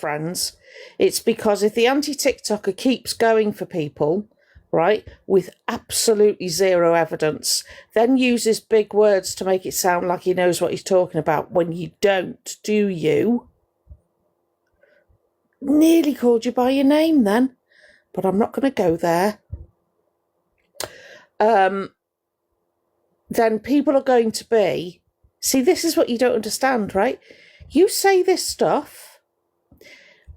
friends. It's because if the anti-TikToker keeps going for people, right, with absolutely zero evidence, then uses big words to make it sound like he knows what he's talking about when you don't, do you? Nearly called you by your name then, but I'm not going to go there. Then people are going to be... See, this is what you don't understand, right? You say this stuff,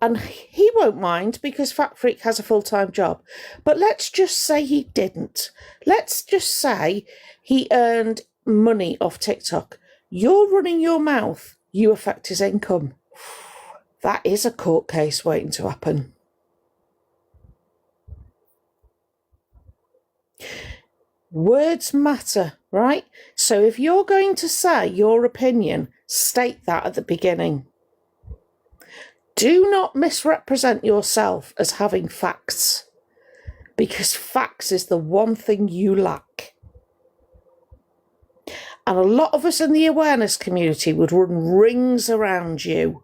and he won't mind because Fat Freak has a full-time job. But let's just say he didn't. Let's just say he earned money off TikTok. You're running your mouth. You affect his income. That is a court case waiting to happen. Words matter, right? So if you're going to say your opinion, state that at the beginning. Do not misrepresent yourself as having facts, because facts is the one thing you lack. And a lot of us in the awareness community would run rings around you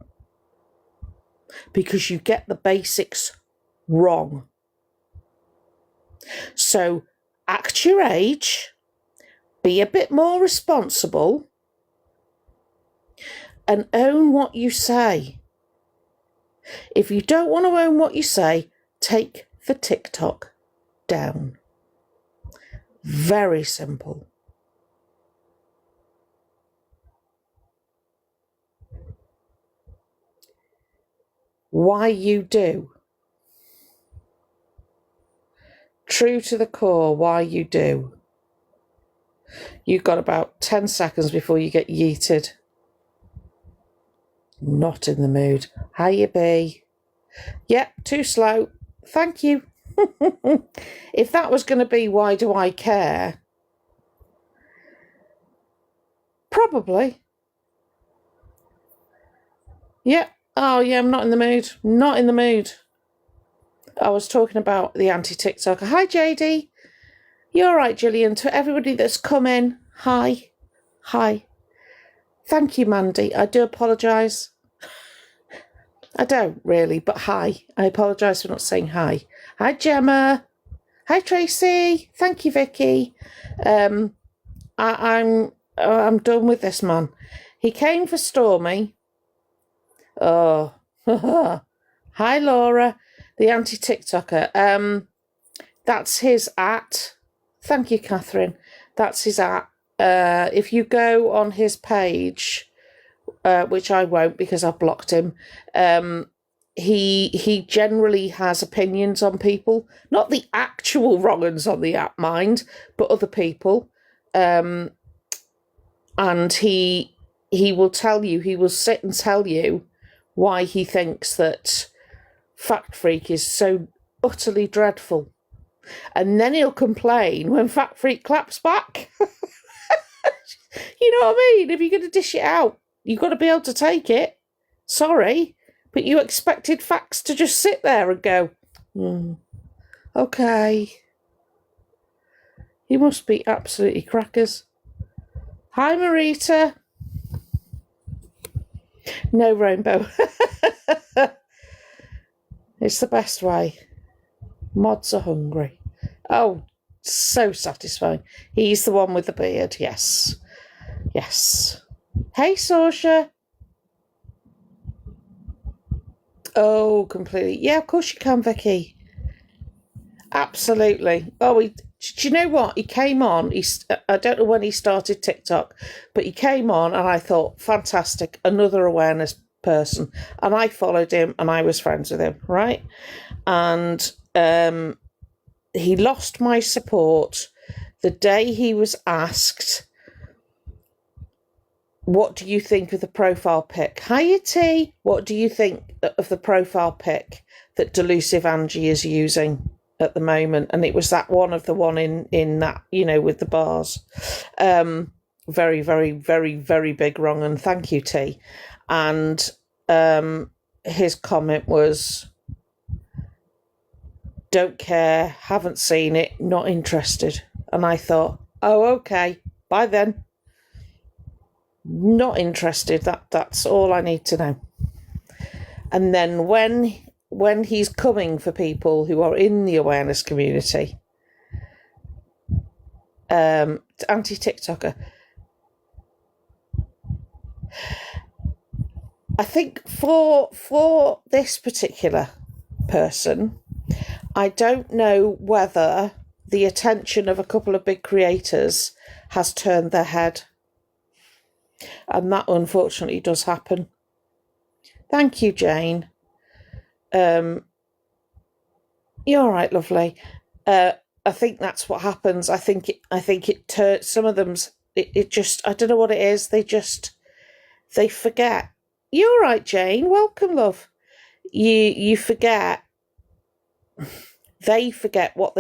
because you get the basics wrong. So act your age, be a bit more responsible, and own what you say. If you don't want to own what you say, take the TikTok down. Very simple. Why you do. True to the core, why you do. You've got about 10 seconds before you get yeeted. Not in the mood. Hiya, B. Yep, too slow. Thank you. If that was going to be why do I care? Probably. Yep. Oh, yeah, I'm not in the mood. Not in the mood. I was talking about the anti-TikToker. Hi, JD. You're right, Gillian. To everybody that's come in, hi. Hi. Thank you, Mandy. I do apologise. I don't really, but hi. I apologise for not saying hi. Hi, Gemma. Hi, Tracy. Thank you, Vicky. I'm done with this man. He came for Stormy. Oh. Hi, Laura. The anti-TikToker. That's his at. Thank you, Catherine. That's his at. If you go on his page, which I won't because I've blocked him, he generally has opinions on people. Not the actual wrong uns on the app, mind, but other people. And he will tell you, he will sit and tell you why he thinks that Fat Freak is so utterly dreadful. And then he'll complain when Fat Freak claps back. You know what I mean? If you're going to dish it out, you've got to be able to take it. Sorry, but you expected facts to just sit there and go, okay. You must be absolutely crackers. Hi, Marita. No rainbow. It's the best way. Mods are hungry. Oh, so satisfying. He's the one with the beard, yes. Yes. Hey, Saoirse. Oh, completely. Yeah, of course you can, Vicky. Absolutely. Oh, do you know what? He came on. I don't know when he started TikTok, but he came on and I thought, fantastic, another awareness person. And I followed him and I was friends with him, right? And he lost my support the day he was asked, what do you think of the profile pic? Hiya, T. What do you think of the profile pic that Delusive Angie is using at the moment? And it was that one in that, you know, with the bars. Very, very, very, very big wrong. And thank you, T. And his comment was, don't care, haven't seen it, not interested. And I thought, oh, okay, bye then. Not interested. That's all I need to know. And then when he's coming for people who are in the awareness community, anti-TikToker, I think for this particular person, I don't know whether the attention of a couple of big creators has turned their head. And that unfortunately does happen. Thank you, Jane. You're all right, lovely. I think that's what happens. I think it turns some of them's. It just, I don't know what it is. They forget. You're all right, Jane. Welcome, love. You forget. They forget what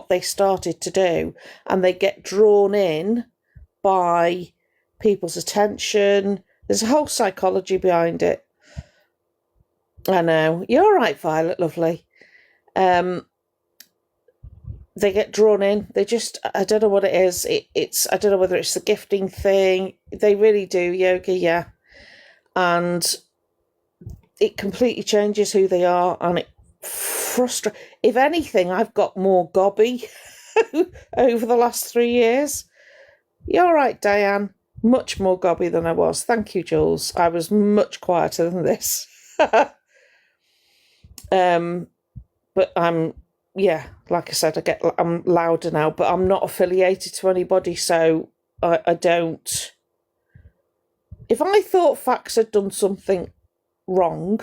they started to do, and they get drawn in by people's attention. There's a whole psychology behind it. I know. You're all right, Violet, lovely. They get drawn in. They just, I don't know what it is. It's I don't know whether it's the gifting thing. They really do, Yogi, yeah. And it completely changes who they are, and it frustrates. If anything, I've got more gobby over the last 3 years. You're all right, Diane. Much more gobby than I was. Thank you, Jules. I was much quieter than this. But I'm, yeah, like I said, I'm louder now, but I'm not affiliated to anybody, so I don't. If I thought Fax had done something wrong,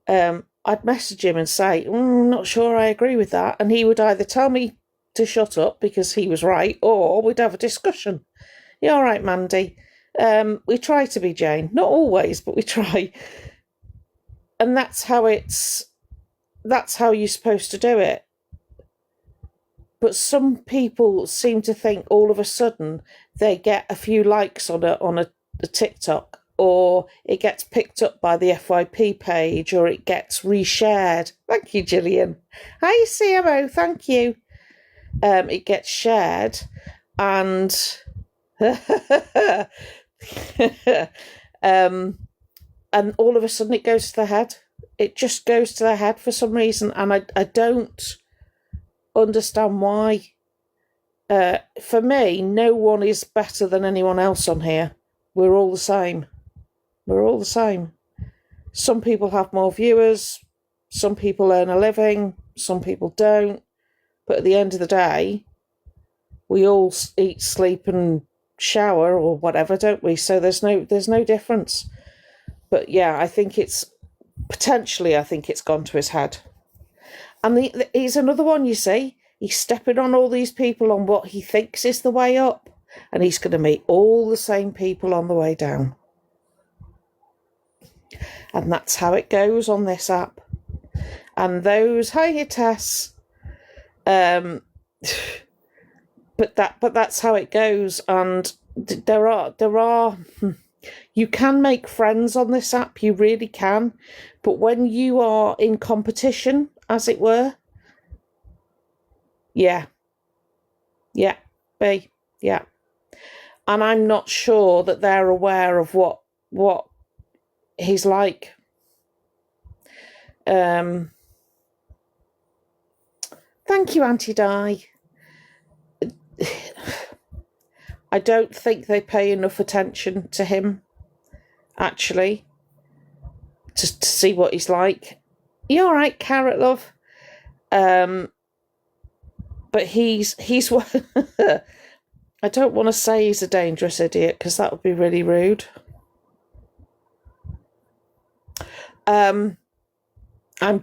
I'd message him and say, I'm not sure I agree with that. And he would either tell me to shut up because he was right, or we'd have a discussion. Yeah, all right, Mandy. We try to be, Jane. Not always, but we try. And that's how you're supposed to do it. But some people seem to think all of a sudden they get a few likes on a TikTok, or it gets picked up by the FYP page, or it gets reshared. Thank you, Gillian. Hi, CMO. Thank you. It gets shared, and and all of a sudden it goes to the head. It just goes to the head for some reason, and I don't understand why. For me, no one is better than anyone else on here. We're all the same. We're all the same. Some people have more viewers, some people earn a living, some people don't. But at the end of the day, we all eat, sleep and shower or whatever, don't we? So there's no difference. But yeah, I think it's gone to his head. And he's another one, you see. He's stepping on all these people on what he thinks is the way up, and he's going to meet all the same people on the way down. And that's how it goes on this app. And those, hi, Tess. But that's how it goes. And there are. You can make friends on this app. You really can. But when you are in competition, as it were, yeah. And I'm not sure that they're aware of what he's like. Thank you, Auntie Di. I don't think they pay enough attention to him, actually, to see what he's like. You all right, Carrot Love? But he's I don't want to say he's a dangerous idiot because that would be really rude. I'm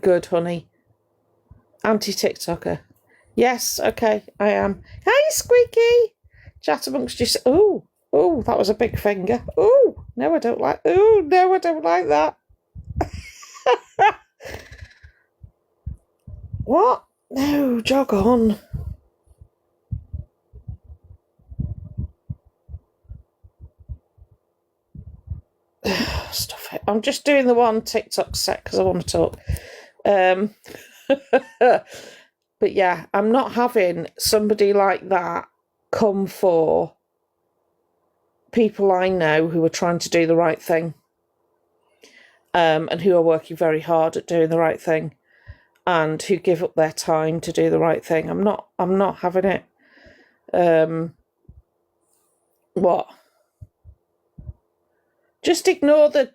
good, honey. Anti-TikToker. Yes, okay, I am. Hi, Squeaky. Chat amongst you. Oh, that was a big finger. Oh, no, I don't like. Oh, no, I don't like that. What? No, jog on. Stuff it. I'm just doing the one TikTok set because I want to talk. But yeah, I'm not having somebody like that come for people I know who are trying to do the right thing. and who are working very hard at doing the right thing, and who give up their time to do the right thing. I'm not having it. What? Just ignore the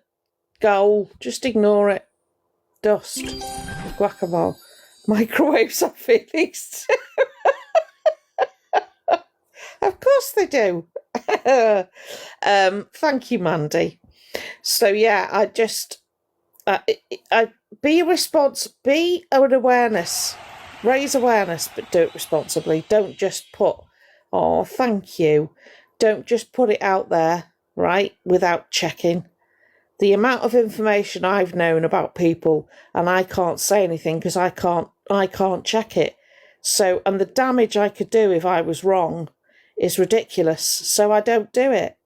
goal. Just ignore it. Dust. Guacamole. Microwaves our feelings. Of course they do. Thank you, Mandy. So yeah, I just be an awareness, raise awareness, but do it responsibly. Don't just put, oh, thank you. Don't just put it out there, right, without checking. The amount of information I've known about people, and I can't say anything because I can't check it. So, and the damage I could do if I was wrong is ridiculous. So I don't do it.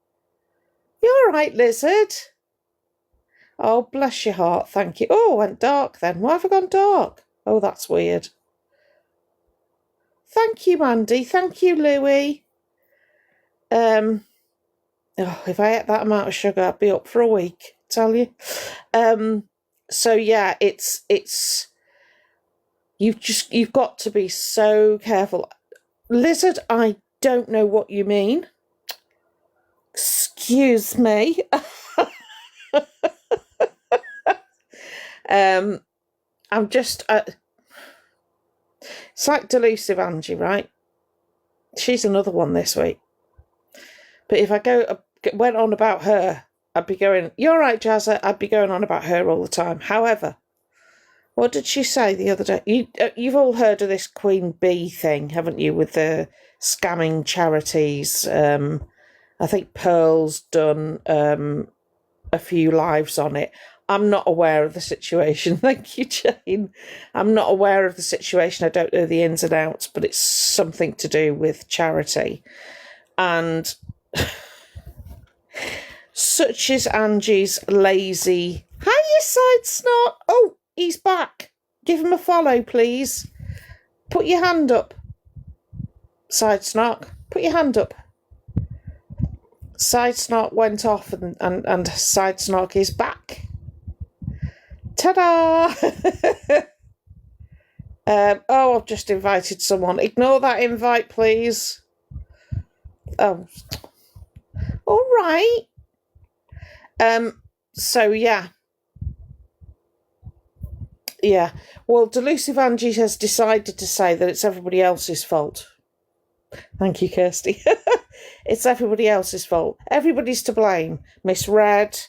You're right, lizard. Oh, bless your heart, thank you. Oh, I went dark then. Why have I gone dark? Oh, that's weird. Thank you, Mandy. Thank you, Louie. Oh, if I ate that amount of sugar, I'd be up for a week, I tell you. So yeah, it's you've got to be so careful. Lizard, I don't know what you mean. Excuse me. I'm just it's like delusive Angie, right? She's another one this week. But if I went on about her, I'd be going, you're right, Jazza, I'd be going on about her all the time. However, what did she say the other day? You've all heard of this Queen Bee thing, haven't you, with the scamming charities? I think Pearl's done a few lives on it. I'm not aware of the situation. Thank you, Jane. I'm not aware of the situation. I don't know the ins and outs, but it's something to do with charity. And such is Angie's lazy. Hiya, side snot. Oh, he's back. Give him a follow, please. Put your hand up. Side snot. Put your hand up. Side snot went off and side snot is back. Ta-da! Oh, I've just invited someone. Ignore that invite, please. Oh. All right. So, yeah. Yeah. Well, Delusive Angie has decided to say that it's everybody else's fault. Thank you, Kirsty. It's everybody else's fault. Everybody's to blame. Misread,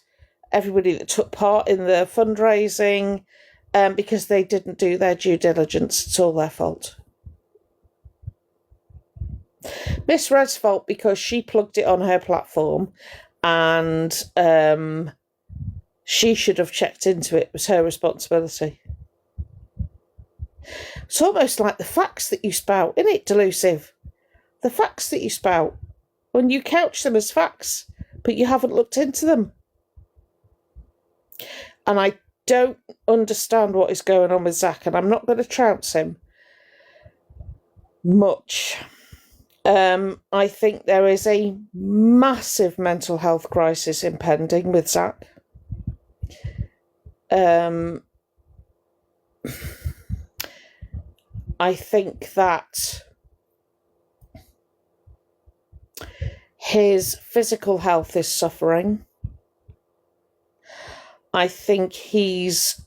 everybody that took part in the fundraising, because they didn't do their due diligence. It's all their fault. Miss Red's fault because she plugged it on her platform and she should have checked into it. It was her responsibility. It's almost like the facts that you spout, isn't it, Delusive? The facts that you spout, when you couch them as facts, but you haven't looked into them. And I don't understand what is going on with Zach, and I'm not going to trounce him much. I think there is a massive mental health crisis impending with Zach. I think that his physical health is suffering. I think he's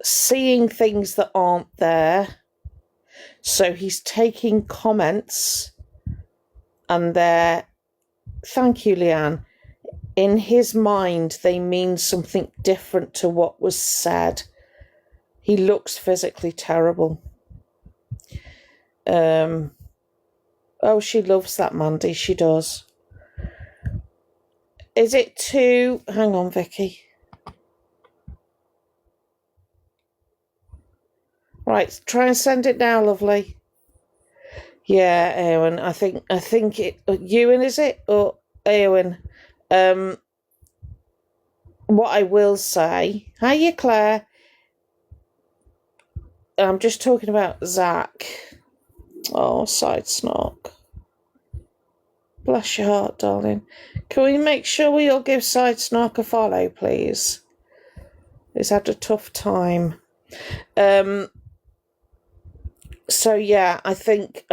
seeing things that aren't there. So he's taking comments and they're, thank you, Leanne, in his mind, they mean something different to what was said. He looks physically terrible. Oh, she loves that Mandy. She does. Is it too... Hang on, Vicky. Right, try and send it now, lovely. Yeah, Eowyn, I think it... Ewan, is it? Or Eowyn? What I will say... Hiya, Claire. I'm just talking about Zach. Oh, side snock. Bless your heart, darling. Can we make sure we all give Side Snark a follow, please? He's had a tough time. So yeah, I think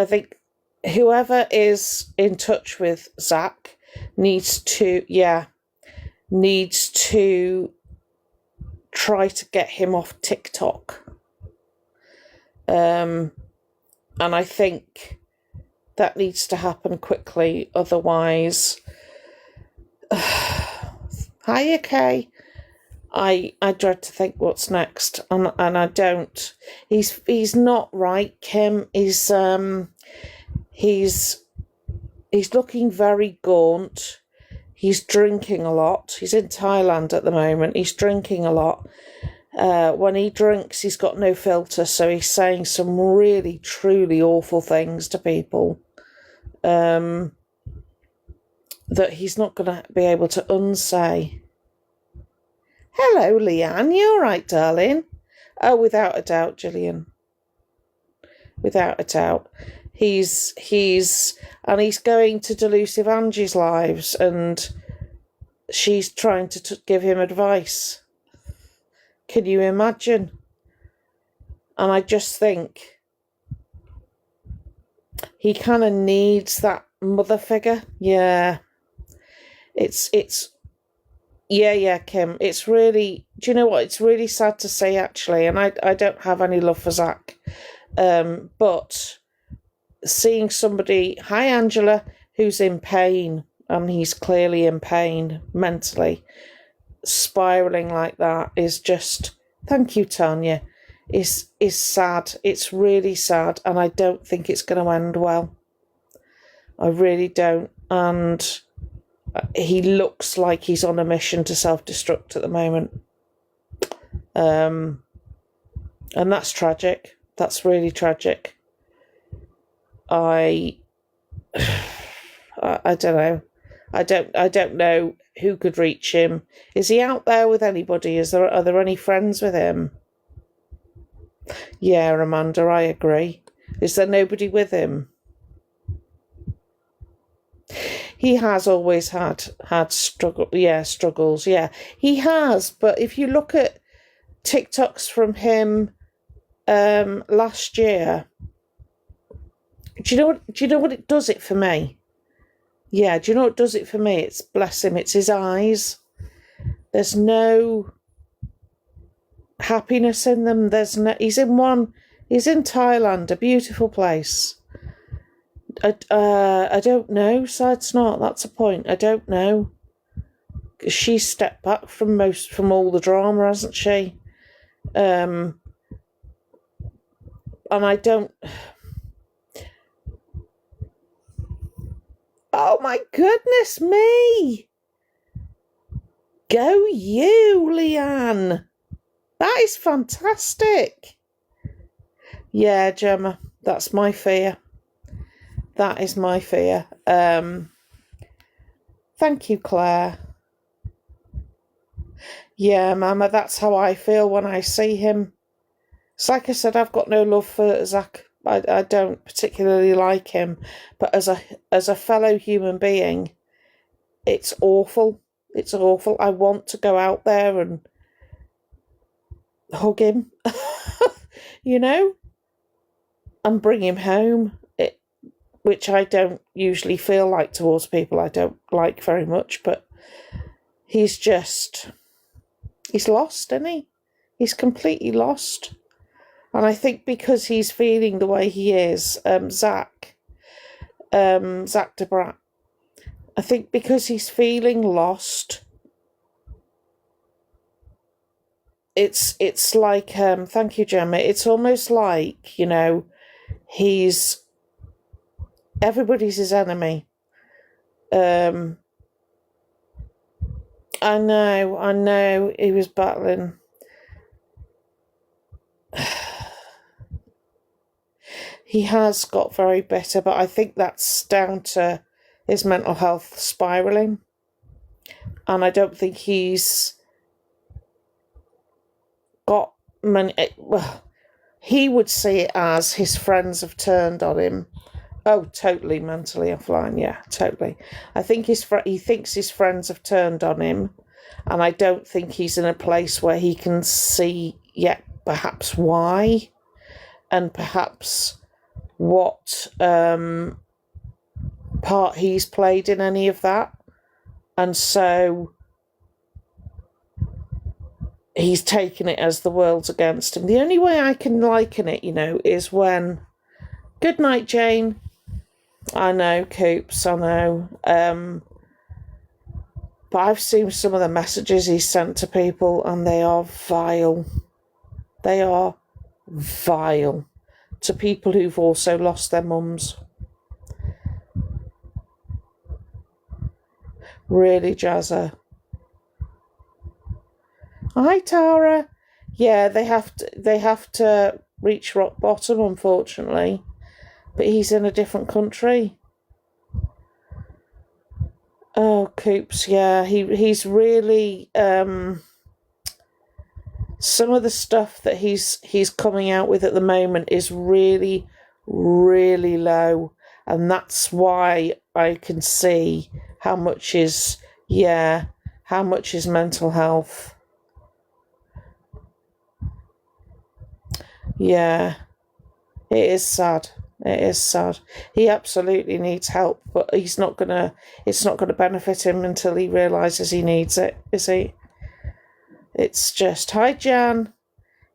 whoever is in touch with Zach needs to try to get him off TikTok. And I think that needs to happen quickly, otherwise. Hi, Kay. I dread to think what's next, and I don't. He's not right, Kim. He's looking very gaunt. He's drinking a lot. He's in Thailand at the moment. He's drinking a lot. When he drinks, he's got no filter, so he's saying some really, truly awful things to people that he's not going to be able to unsay. Hello, Leanne. You all right, darling? Oh, without a doubt, Gillian. Without a doubt. He's going to Delusive Angie's lives, and she's trying to give him advice. Can you imagine? And I just think he kind of needs that mother figure. Yeah. Yeah, Kim. It's really, do you know what? It's really sad to say, actually, and I don't have any love for Zach. But seeing somebody, hi Angela, who's in pain, and he's clearly in pain mentally, spiraling like that is just, thank you, Tanya, is sad. It's really sad, and I don't think it's going to end well. I really don't. And he looks like he's on a mission to self-destruct at the moment. And that's tragic. That's really tragic. I don't know. I don't know who could reach him. Is he out there with anybody? Are there any friends with him? Yeah, Amanda, I agree. Is there nobody with him? He has always had struggles. Yeah, he has. But if you look at TikToks from him last year, do you know what it does it for me? Yeah, do you know what does it for me? It's, bless him, it's his eyes. There's no happiness in them. He's in Thailand, a beautiful place. I don't know, Side Snort, that's a point. I don't know. She's stepped back from all the drama, hasn't she? And I don't. Oh my goodness me! Go you, Leanne! That is fantastic. Yeah, Gemma, that's my fear. That is my fear. Thank you, Claire. Yeah, Mama, that's how I feel when I see him. It's like I said, I've got no love for Zach. I don't particularly like him. But as a fellow human being, it's awful. It's awful. I want to go out there and hug him, you know, and bring him home. Which I don't usually feel like towards people I don't like very much, but he's lost, isn't he? He's completely lost. And I think because he's feeling the way he is, Zach DeBrat, I think because he's feeling lost, it's like, thank you, Gemma, it's almost like, you know, everybody's his enemy. I know, he was battling. He has got very bitter, but I think that's down to his mental health spiralling. And I don't think he's got many. Well, he would see it as his friends have turned on him Oh, totally mentally offline. Yeah, totally. I think he thinks his friends have turned on him, and I don't think he's in a place where he can see yet perhaps why, and perhaps what part he's played in any of that. And so he's taken it as the world's against him. The only way I can liken it, is when... Good night, Jane. I know, Coops, I know. But I've seen some of the messages he's sent to people, and they are vile. They are vile. To people who've also lost their mums. Really, Jazza. Hi, Tara. Yeah, they have to reach rock bottom, unfortunately. But he's in a different country. Oh, Coops, yeah. He's really some of the stuff that he's coming out with at the moment is really, really low. And that's why I can see how much is mental health. Yeah, it is sad. It is sad. He absolutely needs help, but it's not gonna benefit him until he realises he needs it, is he? It's just, hi Jan.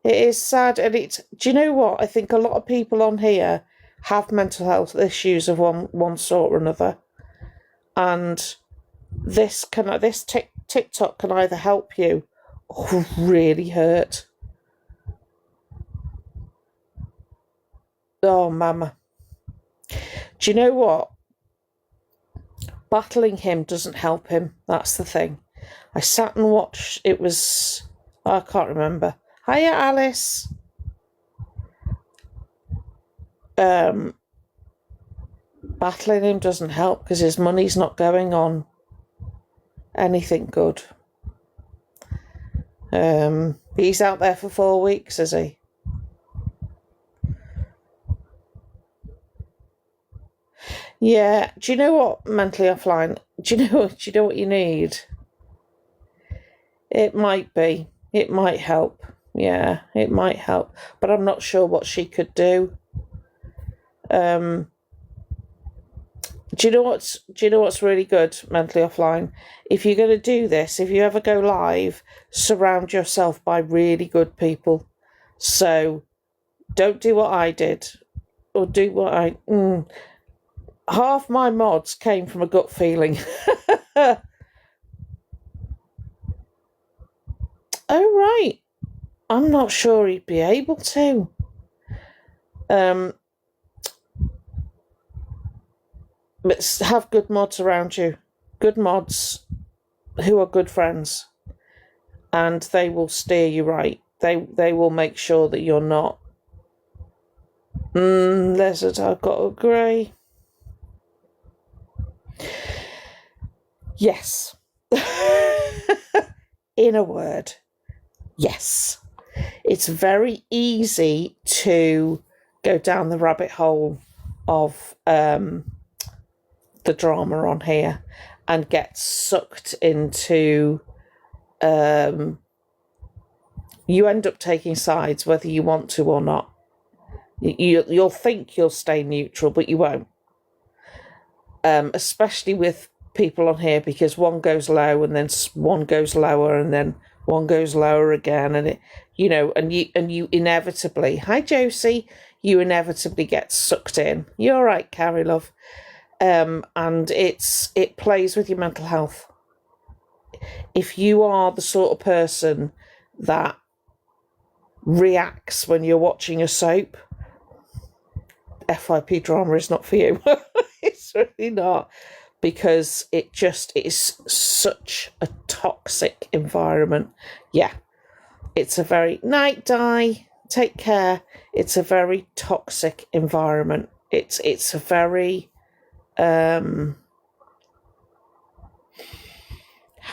It is sad, and do you know what? I think a lot of people on here have mental health issues of one sort or another. And this TikTok can either help you or really hurt. Oh, mama. Do you know what? Battling him doesn't help him. That's the thing. I sat and watched. It was... I can't remember. Hiya, Alice. Battling him doesn't help because his money's not going on anything good. He's out there for 4 weeks, is he? Yeah. Do you know what? Mentally offline. Do you know what you need? It might be. It might help. Yeah, it might help. But I'm not sure what she could do. Do you know what's really good mentally offline? If you're going to do this, if you ever go live, surround yourself by really good people. So don't do what I did, or do what I... Half my mods came from a gut feeling. Oh, right. I'm not sure he'd be able to. But have good mods around you. Good mods who are good friends. And they will steer you right. They will make sure that you're not... Lizard, I've got a grey. Yes. In a word, yes. It's very easy to go down the rabbit hole of the drama on here and get sucked into... you end up taking sides whether you want to or not. You'll think you'll stay neutral, but you won't. Especially with people on here, because one goes low and then one goes lower and then one goes lower again, and it, and you inevitably, hi Josie, you inevitably get sucked in. You're all right, Carrie love. And it plays with your mental health. If you are the sort of person that reacts when you're watching a soap, FYP drama is not for you. It's really not, because it is such a toxic environment. Yeah, it's a very... Night, Di, take care. It's a very toxic environment. It's a very... how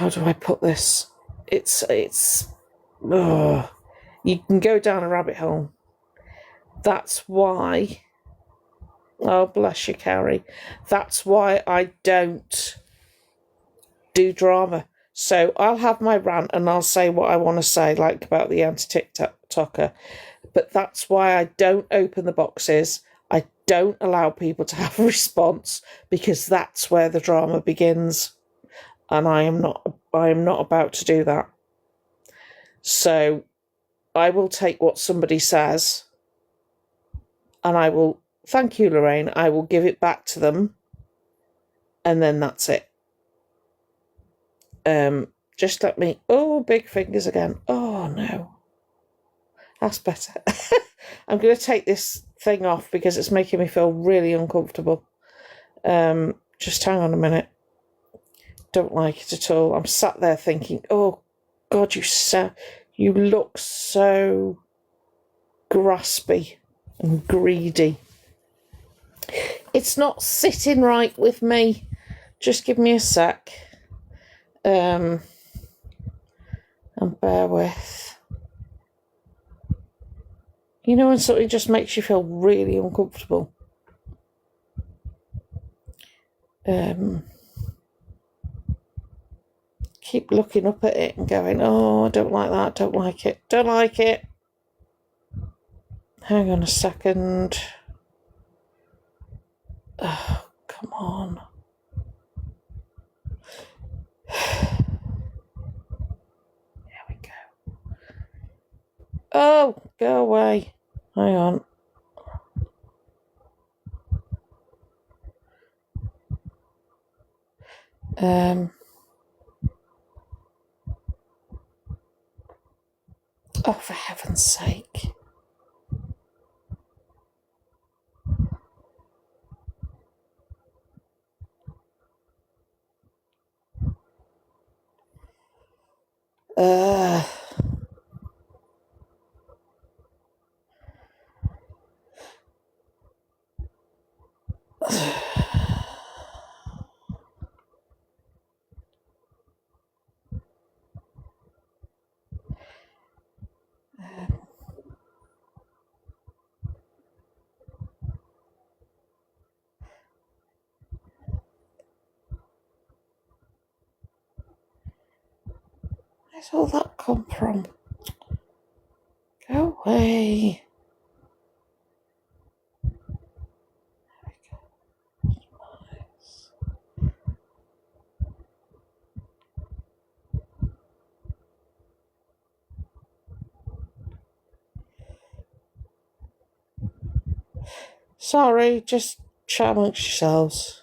do I put this? It's you can go down a rabbit hole. That's why Oh, bless you, Carrie. That's why I don't do drama. So I'll have my rant and I'll say what I want to say, like about the anti-TikToker. But that's why I don't open the boxes. I don't allow people to have a response, because that's where the drama begins. And I am not about to do that. So I will take what somebody says and I will, thank you, Lorraine, I will give it back to them, and then that's it. Just let me, oh, big fingers again. Oh, no. That's better. I'm going to take this thing off because it's making me feel really uncomfortable. Just hang on a minute. Don't like it at all. I'm sat there thinking, oh, God, you look so graspy and greedy. It's not sitting right with me. Just give me a sec. And bear with. You know when something just makes you feel really uncomfortable? Keep looking up at it and going, oh, I don't like that, don't like it, don't like it. Hang on a second. Oh, come on. There we go. Oh, go away. Hang on. Oh, for heaven's sake. Where's all that come from? Go away. Sorry, just chat amongst yourselves.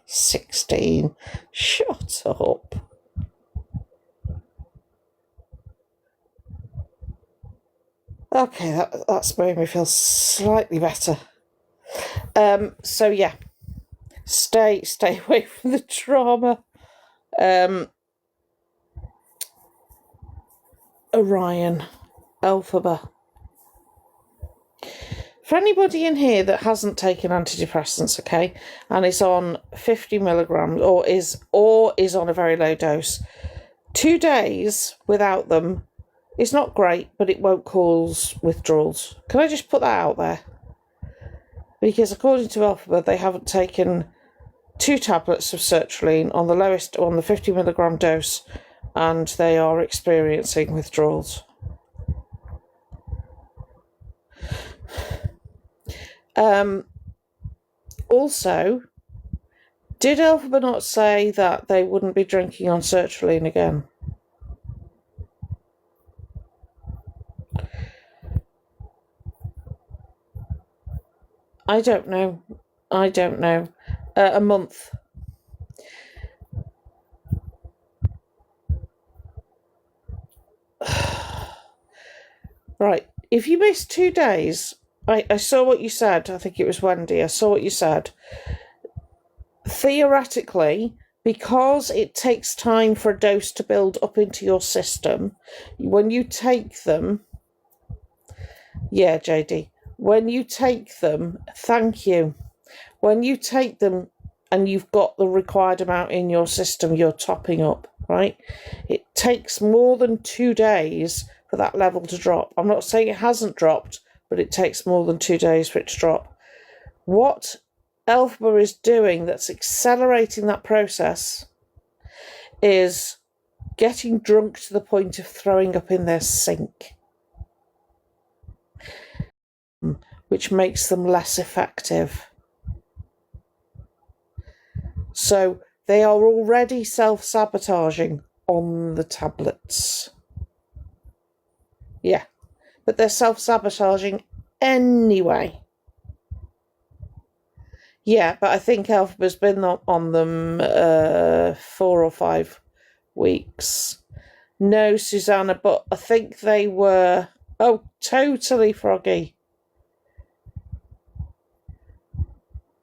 16. Shut up. Okay, that's made me feel slightly better. So yeah, stay away from the drama. Orion, Elphaba. For anybody in here that hasn't taken antidepressants, okay, and is on 50 milligrams or is on a very low dose, 2 days without them is not great, but it won't cause withdrawals. Can I just put that out there? Because according to Elphaba, they haven't taken 2 tablets of sertraline on the 50 milligram dose, and they are experiencing withdrawals. Also, did Elphaba not say that they wouldn't be drinking on sertraline again? I don't know. A month. Right. If you missed 2 days, I saw what you said. I think it was Wendy. I saw what you said. Theoretically, because it takes time for a dose to build up into your system, when you take them... Yeah, JD. When you take them, thank you. When you take them and you've got the required amount in your system, you're topping up, right? It takes more than 2 days for for that level to drop. I'm not saying it hasn't dropped, but it takes more than 2 days for it to drop. What Elphaba is doing that's accelerating that process is getting drunk to the point of throwing up in their sink, which makes them less effective. So they are already self-sabotaging on the tablets. Yeah, but they're self-sabotaging anyway. Yeah, but I think Elphaba's been on them 4 or 5 weeks. No, Susanna, but I think they were... Oh, totally froggy.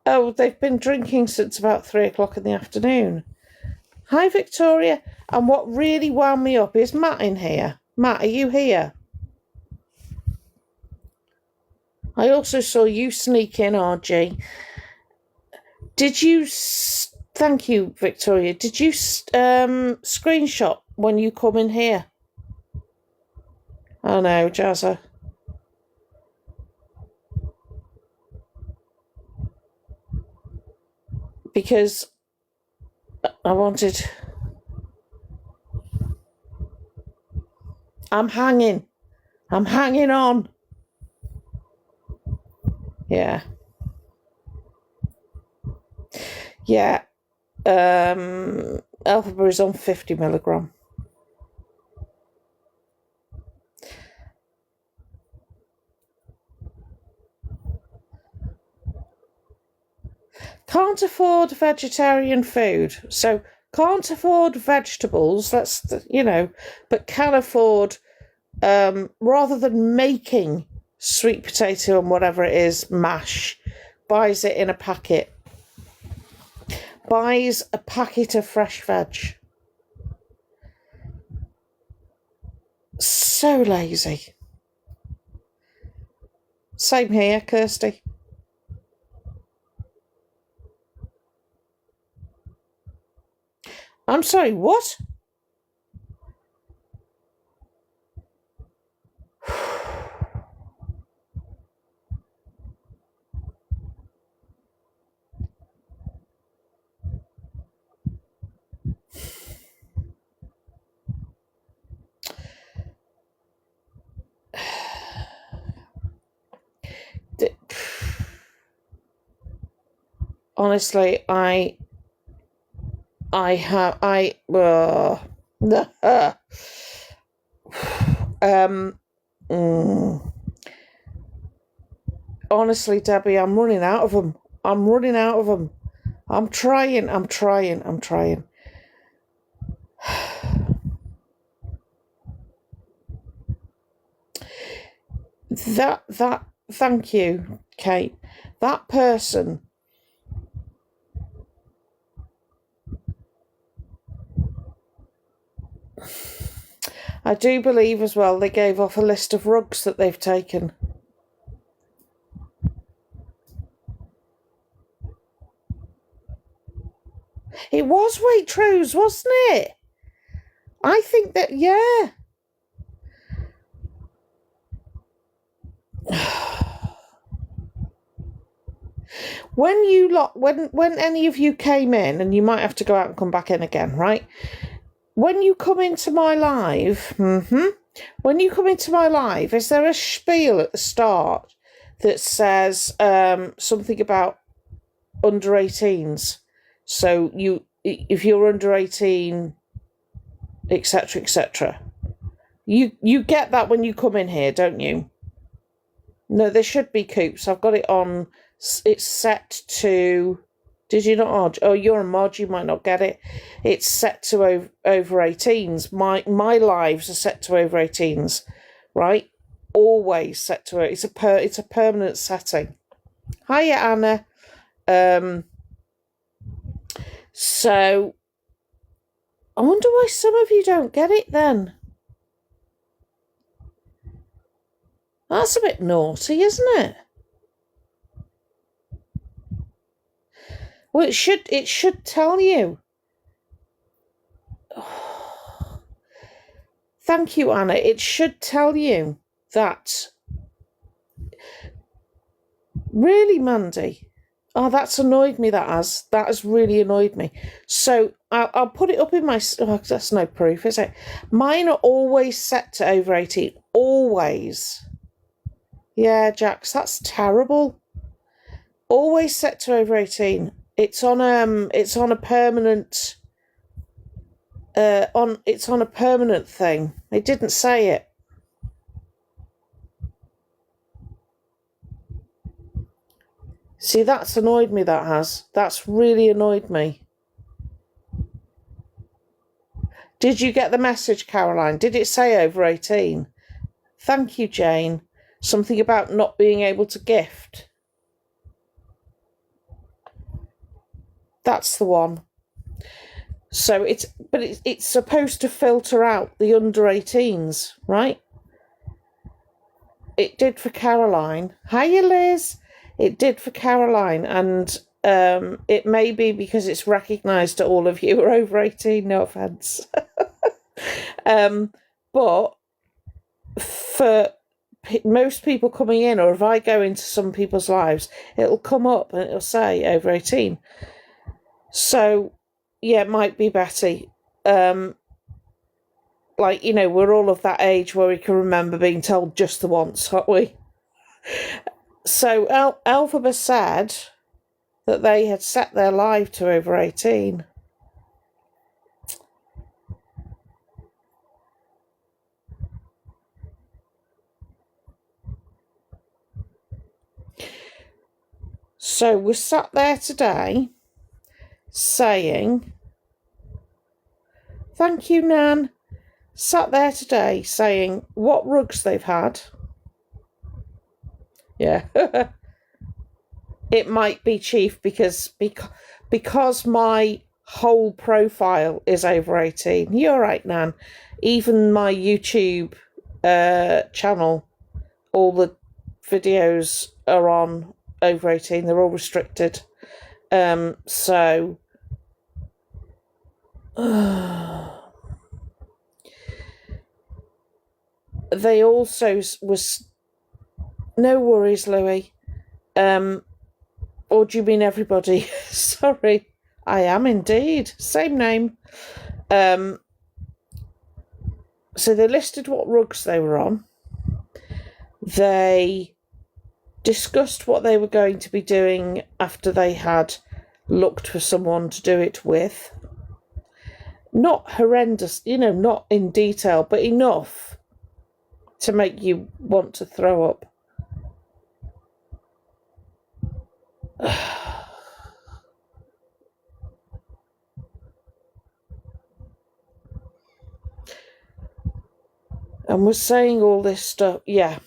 Oh, they've been drinking since about 3 o'clock in the afternoon. Hi, Victoria. And what really wound me up is Matt in here. Matt, are you here? I also saw you sneak in, RG. Did you... Thank you, Victoria. Did you screenshot when you come in here? Oh, no, Jazza. Because I wanted... I'm hanging on. Yeah. Yeah. Elphaba is on 50 milligram. Can't afford vegetarian food, so can't afford vegetables. That's but can afford rather than making sweet potato and whatever it is mash, buys it in a packet. Buys a packet of fresh veg. So lazy. Same here, Kirsty. I'm sorry, what? Honestly, honestly, Debbie, I'm running out of them. I'm trying. Thank you, Kate. That person, I do believe as well, they gave off a list of rugs that they've taken. It was Waitrose, wasn't it? I think that, yeah. When any of you came in, and you might have to go out and come back in again, right? When you come into my live, when you come into my live, is there a spiel at the start that says something about under 18s? So if you're under 18, etc., etc. You get that when you come in here, don't you? No, there should be Coops. I've got it on. It's set to... Did you not? Oh, you're a mod. You might not get it. It's set to over 18s. My lives are set to over 18s, right? Always set to it. It's a permanent setting. Hiya, Anna. So I wonder why some of you don't get it then. That's a bit naughty, isn't it? Well, it should tell you. Thank you, Anna. It should tell you that. Really, Mandy? Oh, that's annoyed me, that has. That has really annoyed me. So I'll put it up in my... Oh, that's no proof, is it? Mine are always set to over 18. Always. Yeah, Jax, that's terrible. Always set to over 18. It's on a permanent... it's on a permanent thing. It didn't say it. See, that's annoyed me, that has. That's really annoyed me. Did you get the message, Caroline? Did it say over 18? Thank you, Jane. Something about not being able to gift. That's the one. So it's supposed to filter out the under 18s, right? It did for Caroline. Hiya, Liz. It did for Caroline, and it may be because it's recognised that all of you are over 18, no offence. But for most people coming in, or if I go into some people's lives, it'll come up and it'll say over 18. So, yeah, it might be Betty. Like, you know, we're all of that age where we can remember being told just the once, aren't we? So Alphaba said that they had set their live to over 18. So we're sat there today saying, thank you, Nan. Sat there today saying what rugs they've had. Yeah. It might be Chief because my whole profile is over 18. You're right, Nan. Even my YouTube channel, all the videos are on over 18. They're all restricted. So they also was... No worries, Louis. Or do you mean everybody? Sorry, I am indeed. Same name. So they listed what rugs they were on. They discussed what they were going to be doing after they had looked for someone to do it with. Not horrendous, you know, not in detail, but enough to make you want to throw up. And we're saying all this stuff. Yeah,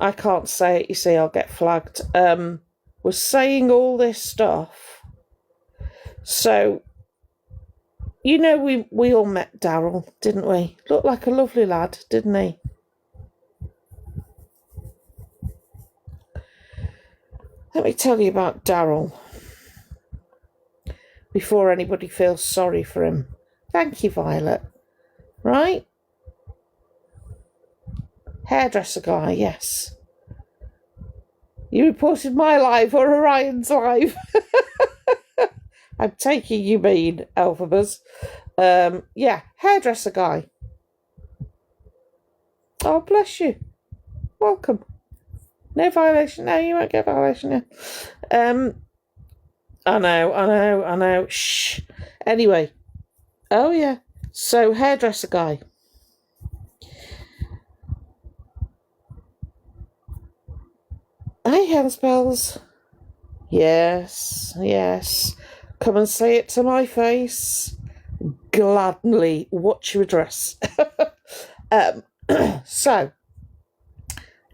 I can't say it, you see, I'll get flagged. We're saying all this stuff. So, you know, we all met Daryl, didn't we? Looked like a lovely lad, didn't he? Let me tell you about Daryl before anybody feels sorry for him. Thank you, Violet. Right? Hairdresser guy, yes. You reported my live or Orion's live? I'm taking you mean, Alphabas. Yeah, hairdresser guy. Oh, bless you. Welcome. No violation. No, you won't get violation. Yeah. I know. Shh. Anyway. Oh, yeah. So, hairdresser guy. Hi, Hellspells. Yes. Come and say it to my face. Gladly watch your address. So,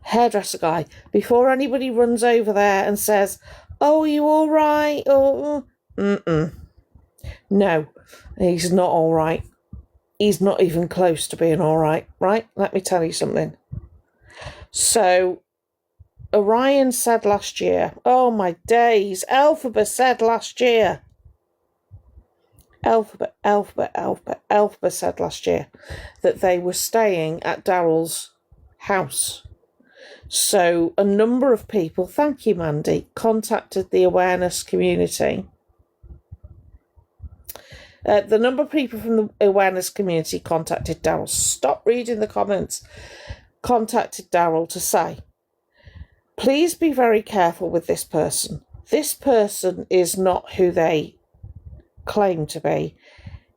hairdresser guy, before anybody runs over there and says, oh, you all right? Oh, no, he's not all right. He's not even close to being all right, right? Let me tell you something. So, Orion said last year, oh my days, Elphaba said last year, Alphabet said last year that they were staying at Daryl's house. So a number of people, thank you, Mandy, contacted the awareness community. The number of people from the awareness community contacted Daryl. Stop reading the comments. Contacted Daryl to say, please be very careful with this person. This person is not who they claim to be.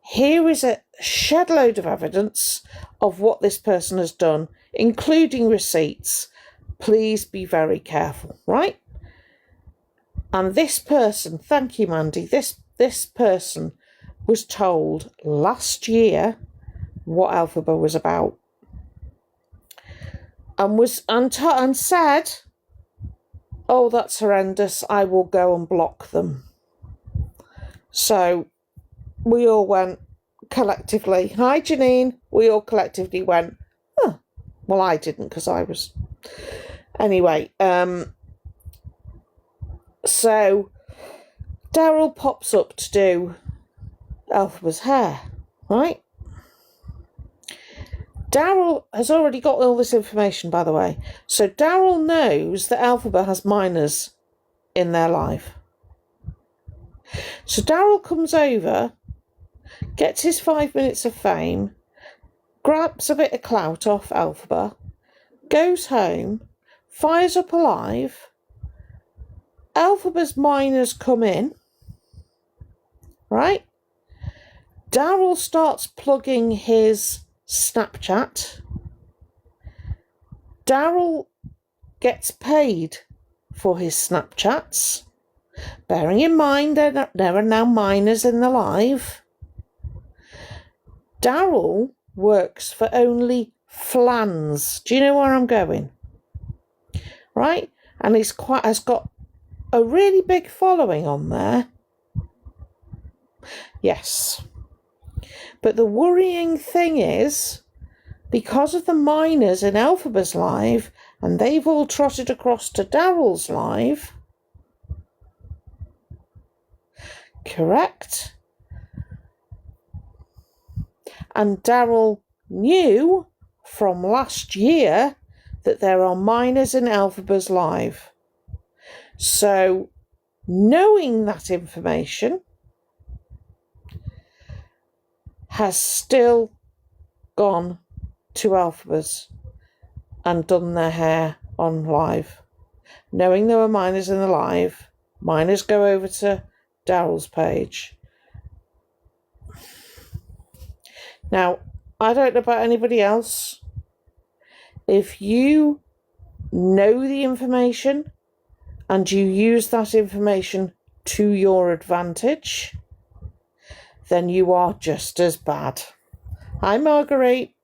Here is a shed load of evidence of what this person has done, including receipts. Please be very careful, right? And this person, thank you, Mandy, this person was told last year what Alphaba was about, and said, oh, that's horrendous, I will go and block them. So we all went collectively, hi Janine, we all collectively went, oh, well, I didn't because I was... Anyway, so Daryl pops up to do Alphaba's hair, right? Daryl has already got all this information, by the way. So Daryl knows that Alphaba has minors in their life. So Daryl comes over, gets his 5 minutes of fame, grabs a bit of clout off Alphaba, goes home, fires up alive. Alphaba's minors come in, right? Daryl starts plugging his Snapchat. Daryl gets paid for his Snapchats, bearing in mind there are now minors in the live. Daryl works for only Flans. Do you know where I'm going? Right? And has got a really big following on there. Yes. But the worrying thing is, because of the minors in Alphaba's live, and they've all trotted across to Daryl's live, correct? And Daryl knew from last year that there are minors in Alphaba's live. So, knowing that information, has still gone to Alphaba's and done their hair on live. Knowing there were minors in the live, minors go over to Daryl's page. Now, I don't know about anybody else. If you know the information and you use that information to your advantage, then you are just as bad. Hi, Marguerite.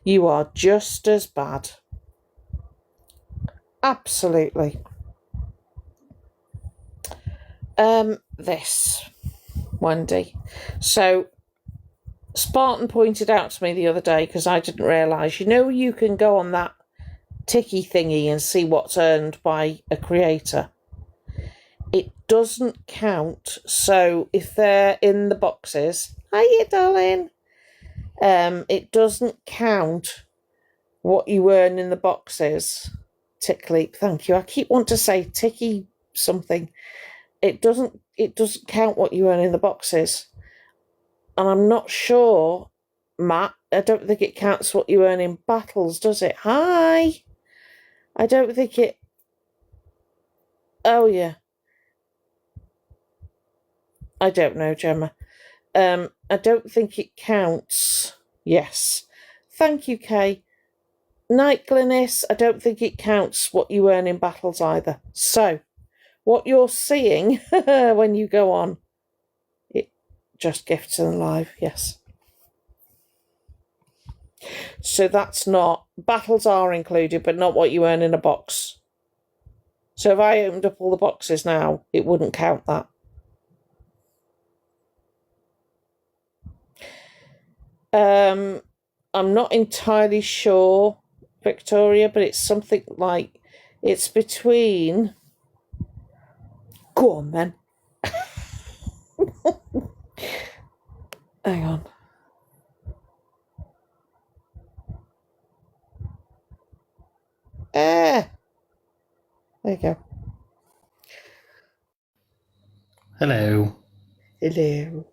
You are just as bad. Absolutely. This, Wendy. So, Spartan pointed out to me the other day, because I didn't realise, you can go on that ticky thingy and see what's earned by a creator. It doesn't count. So if they're in the boxes, hiya, darling. It doesn't count what you earn in the boxes. Tick leap, thank you. I keep wanting to say ticky something. It doesn't count what you earn in the boxes. And I'm not sure, Matt, I don't think it counts what you earn in battles, does it? Hi. I don't think it... Oh, yeah. I don't know, Gemma. I don't think it counts. Yes. Thank you, Kay. Night Glynis, I don't think it counts what you earn in battles either. So, what you're seeing when you go on, it just gifts and live, yes. So that's not... Battles are included, but not what you earn in a box. So if I opened up all the boxes now, it wouldn't count that. I'm not entirely sure, Victoria, but it's something like, it's between... Go on, then. Hang on. There you go. Hello. Hello.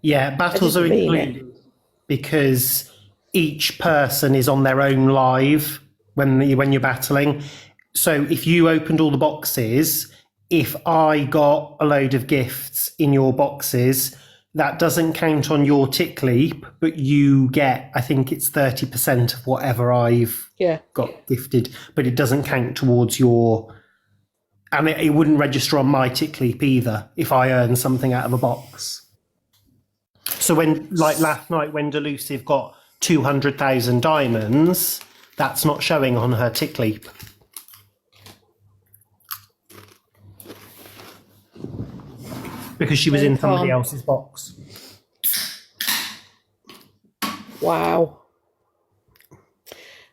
Yeah, battles are didn't mean included because each person is on their own live when you're battling. So if you opened all the boxes, if I got a load of gifts in your boxes, that doesn't count on your tick leap, but you get, I think it's 30% of whatever I've got gifted, but it doesn't count towards your, and it wouldn't register on my tick leap either if I earn something out of a box. So when, like last night, when Delusive got 200,000 diamonds, that's not showing on her tick leap. Because she was in somebody else's box. Wow.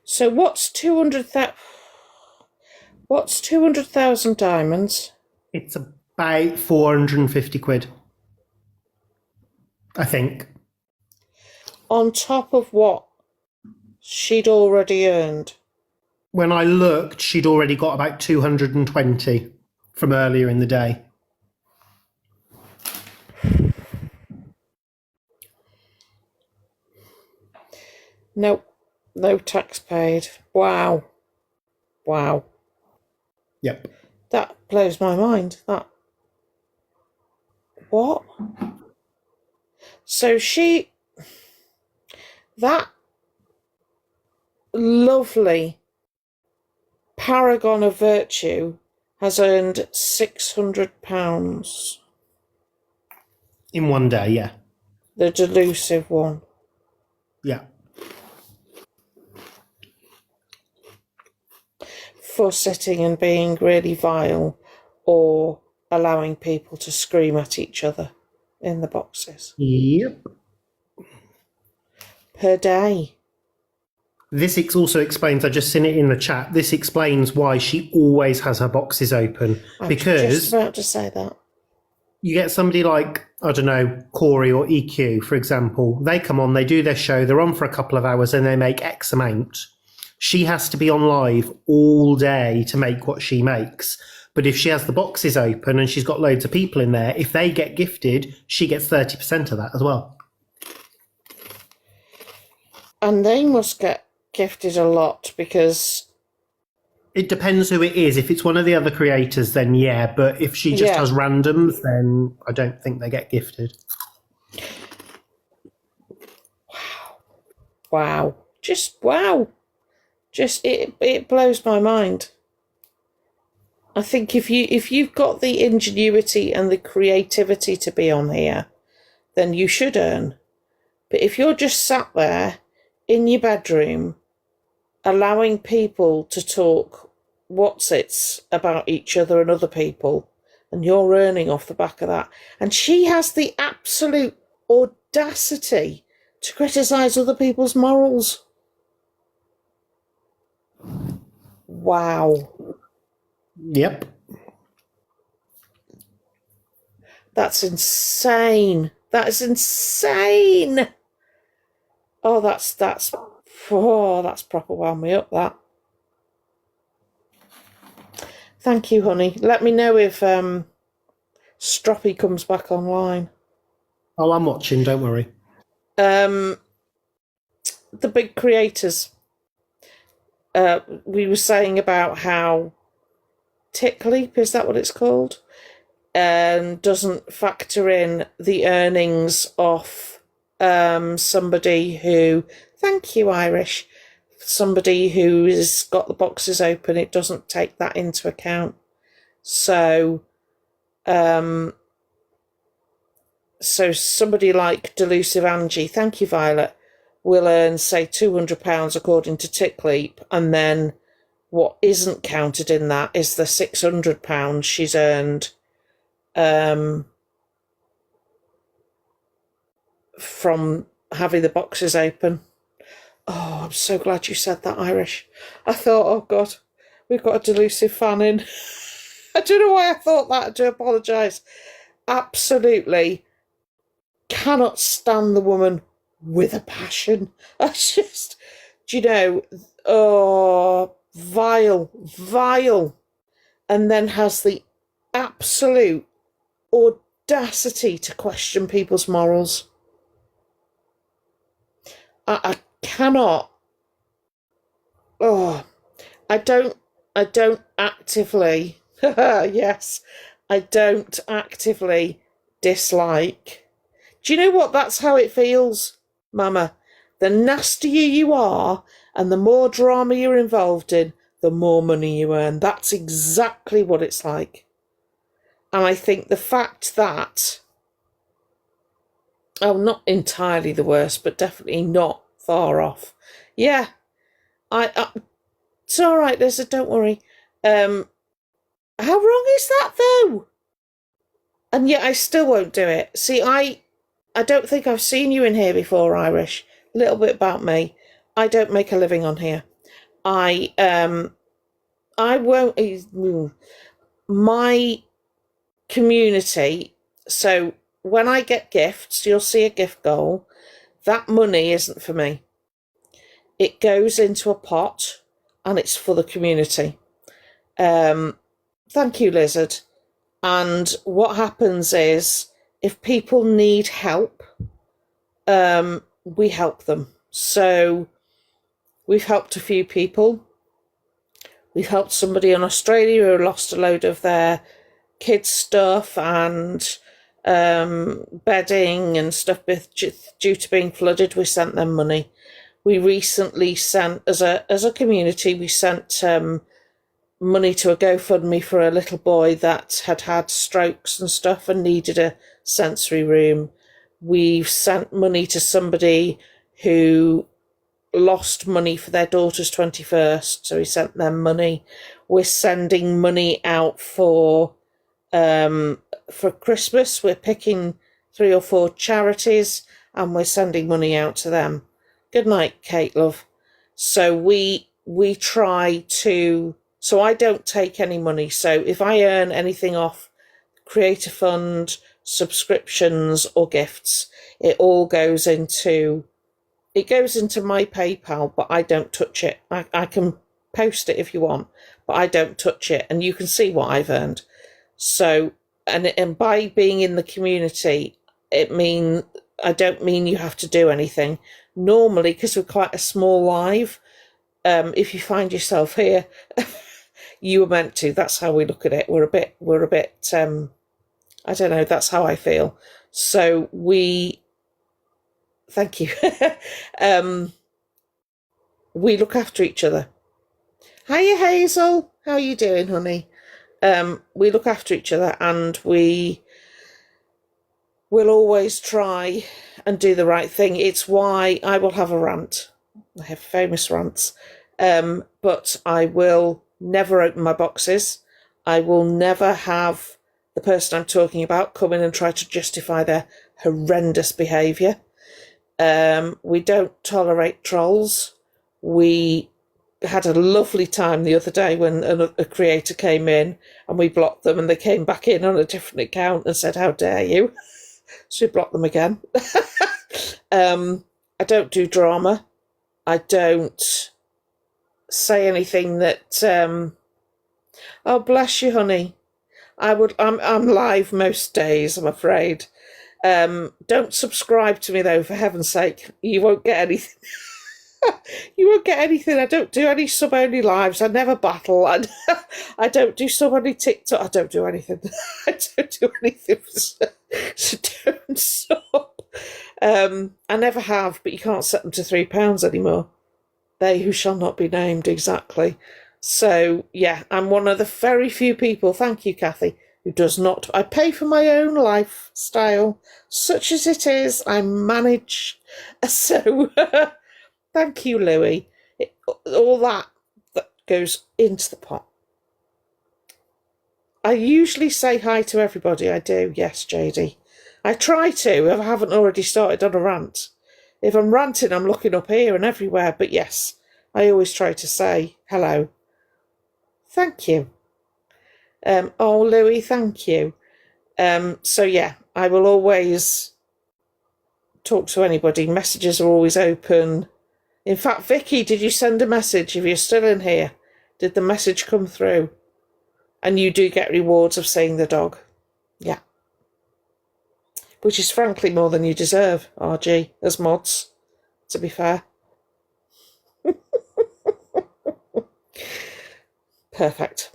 So what's 200,000 diamonds? It's about 450 quid, I think. On top of what she'd already earned? When I looked, she'd already got about 220 from earlier in the day. Nope. No tax paid. Wow. Wow. Yep. That blows my mind. What? So that lovely paragon of virtue has earned £600. In one day, yeah. The delusive one. Yeah. For sitting and being really vile or allowing people to scream at each other in the boxes. Yep. Per day. This also explains, I just seen it in the chat, this explains why she always has her boxes open. Because just about to say that. You get somebody like, I don't know, Corey or EQ, for example. They come on, they do their show, they're on for a couple of hours and they make X amount. She has to be on live all day to make what she makes. But if she has the boxes open and she's got loads of people in there, if they get gifted, she gets 30% of that as well. And they must get gifted a lot because... It depends who it is. If it's one of the other creators, then yeah. But if she just has randoms, then I don't think they get gifted. Wow. Just wow. Just it blows my mind. I think if you've got the ingenuity and the creativity to be on here, then you should earn. But if you're just sat there in your bedroom allowing people to talk whatsits about each other and other people, and you're earning off the back of that, and she has the absolute audacity to criticise other people's morals. Wow. Yep. That's insane. That is insane. Oh, that's proper wound me up, that. Thank you, honey. Let me know if Stroppy comes back online. Oh, I'm watching, don't worry. The big creators. We were saying about how Tick Leap, is that what it's called? Doesn't factor in the earnings of somebody who, thank you, Irish, somebody who's got the boxes open. It doesn't take that into account. So somebody like Delusive Angie, thank you, Violet, will earn, say, £200 according to Tick Leap, and then what isn't counted in that is the £600 she's earned from having the boxes open. Oh, I'm so glad you said that, Irish. I thought, oh God, we've got a Delusive fan in. I don't know why I thought that. I do apologise. Absolutely cannot stand the woman with a passion. I just, oh, vile. And then has the absolute audacity to question people's morals. I cannot. Oh, I don't actively. Yes, I don't actively dislike. Do you know what? That's how it feels, Mama. The nastier you are and the more drama you're involved in, the more money you earn. That's exactly what it's like. And I think the fact that, not entirely the worst, but definitely not far off. Yeah, it's all right, Lizard, don't worry. How wrong is that, though? And yet I still won't do it. See, I don't think I've seen you in here before, Irish. A little bit about me. I don't make a living on here. I won't. My community. So when I get gifts, you'll see a gift goal. That money isn't for me. It goes into a pot, and it's for the community. Thank you, Lizard. And what happens is, if people need help, we help them. So we've helped a few people. We've helped somebody in Australia who lost a load of their kids' stuff and bedding and stuff due to being flooded. We sent them money. We recently sent, as a community, we sent money to a GoFundMe for a little boy that had strokes and stuff and needed a sensory room. We've sent money to somebody who lost money for their daughter's 21st, so we sent them money. We're sending money out for Christmas. We're picking 3 or 4 charities and we're sending money out to them. Good night, Kate, love. So we try to, so I don't take any money. So if I earn anything off Creator Fund, subscriptions or gifts, it all goes into my PayPal, but I don't touch it. I can post it if you want, but I don't touch it, and you can see what I've earned. So, and by being in the community, I don't mean you have to do anything. Normally, because we're quite a small live, if you find yourself here, you were meant to. That's how we look at it. We're a bit. I don't know. That's how I feel. So thank you. We look after each other. Hiya, Hazel. How are you doing, honey? We look after each other, and we will always try and do the right thing. It's why I will have a rant. I have famous rants. But I will never open my boxes. I will never have the person I'm talking about come in and try to justify their horrendous behaviour. We don't tolerate trolls. We had a lovely time the other day when a creator came in and we blocked them, and they came back in on a different account and said, "How dare you?" So we blocked them again. I don't do drama. I don't say anything that oh, bless you, honey. I'm live most days, I'm afraid. Don't subscribe to me though, for heaven's sake. You won't get anything. You won't get anything. I don't do any sub-only lives. I never battle. I don't do sub-only TikTok. I don't do anything. I don't do anything. So don't stop. I never have, but you can't set them to £3 anymore. They who shall not be named, exactly. So, yeah, I'm one of the very few people, thank you, Kathy, who does not. I pay for my own lifestyle, such as it is. I manage. So, thank you, Louis. All that goes into the pot. I usually say hi to everybody. I do, yes, JD. I try to, if I haven't already started on a rant. If I'm ranting, I'm looking up here and everywhere. But yes, I always try to say hello. Thank you. Oh, Louis, thank you. So yeah, I will always talk to anybody. Messages are always open. In fact, Vicky, did you send a message? If you're still in here, did the message come through? And you do get rewards of seeing the dog. Yeah. Which is frankly more than you deserve, RG, as mods, to be fair. Perfect.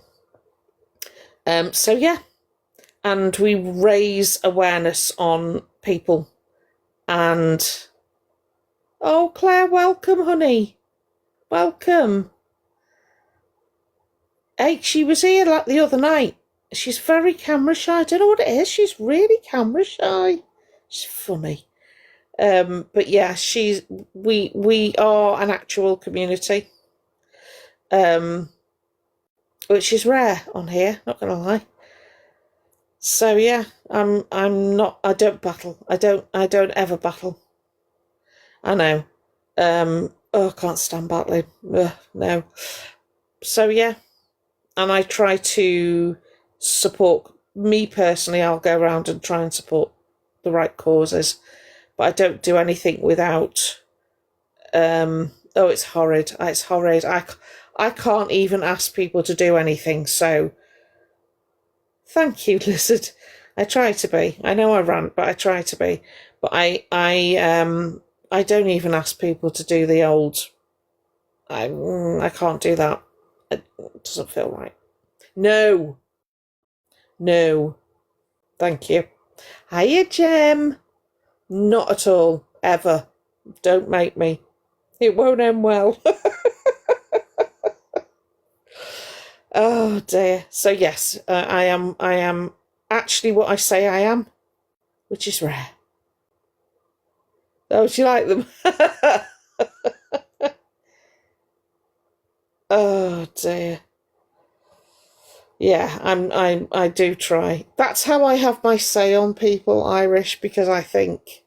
So yeah. And we raise awareness on people. And oh, Claire, welcome, honey. Welcome. Hey, she was here like the other night. She's very camera shy. I don't know what it is. She's really camera shy. She's funny. But yeah, we are an actual community. Which is rare on here, not gonna lie. So yeah, I don't battle. I don't ever battle. I know. I can't stand battling. Ugh, no. So yeah. And I try to support, me personally, I'll go around and try and support the right causes. But I don't do anything without, it's horrid. It's horrid. I can't even ask people to do anything. So thank you, Lizard. I try to be. I know I rant, but I try to be. But I don't even ask people to do the old, I can't do that. It doesn't feel right. No. Thank you. Hiya, Jem. Not at all. Ever. Don't make me. It won't end well. Oh dear. So yes, I am actually what I say I am, which is rare. Oh, do you like them? Oh dear. Yeah, I do try. That's how I have my say on people, Irish, because I think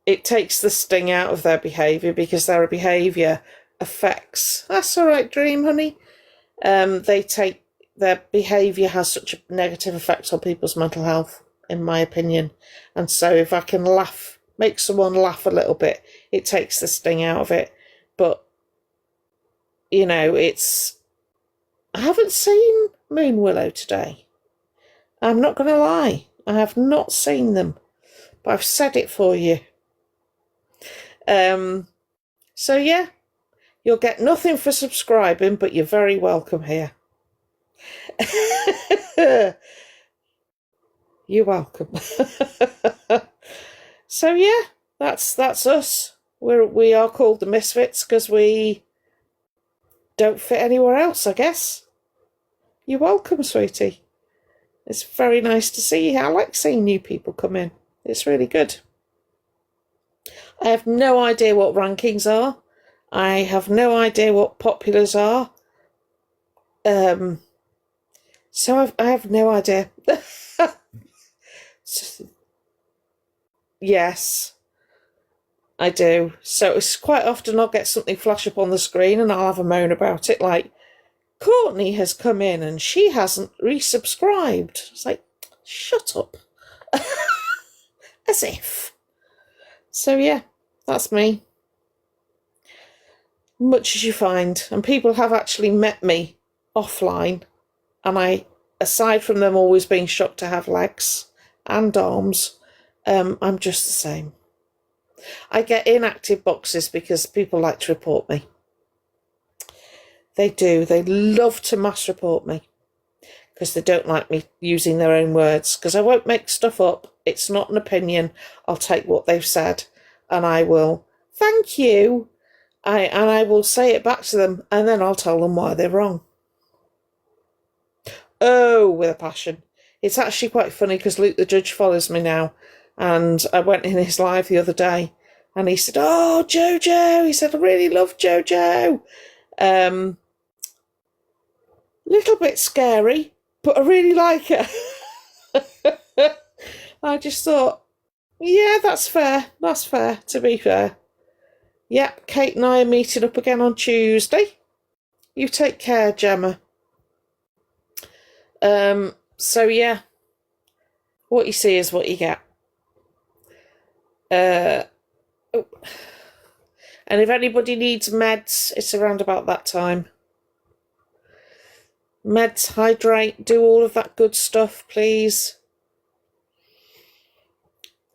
it takes the sting out of their behaviour, because their behaviour affects. That's all right, Dream, honey. Their behaviour has such a negative effect on people's mental health, in my opinion. And so if I can make someone laugh a little bit, it takes the sting out of it. But you know, I haven't seen Moon Willow today. I'm not going to lie. I have not seen them. But I've said it for you. So yeah, you'll get nothing for subscribing, but you're very welcome here. You're welcome. So yeah, that's us. We are called the Misfits because we don't fit anywhere else, I guess. You're welcome, sweetie. It's very nice to see you. I like seeing new people come in. It's really good. I have no idea what rankings are. I have no idea what populars are. So I have no idea. Yes, I do. So it's quite often I'll get something flash up on the screen and I'll have a moan about it, like, Courtney has come in and she hasn't resubscribed. It's like, shut up. As if. So yeah, that's me. Much as you find. And people have actually met me offline, and aside from them always being shocked to have legs and arms, I'm just the same. I get inactive boxes because people like to report me. They do. They love to mass report me because they don't like me using their own words, because I won't make stuff up. It's not an opinion. I'll take what they've said and I will thank you. I will say it back to them, and then I'll tell them why they're wrong. Oh, with a passion. It's actually quite funny because Luke the Judge follows me now, and I went in his live the other day and he said, oh, Jojo. He said, I really love Jojo. Little bit scary, but I really like her. I just thought, yeah, that's fair. That's fair, to be fair. Yep, Kate and I are meeting up again on Tuesday. You take care, Gemma. So yeah, what you see is what you get. And if anybody needs meds, it's around about that time. Meds, hydrate, do all of that good stuff, please.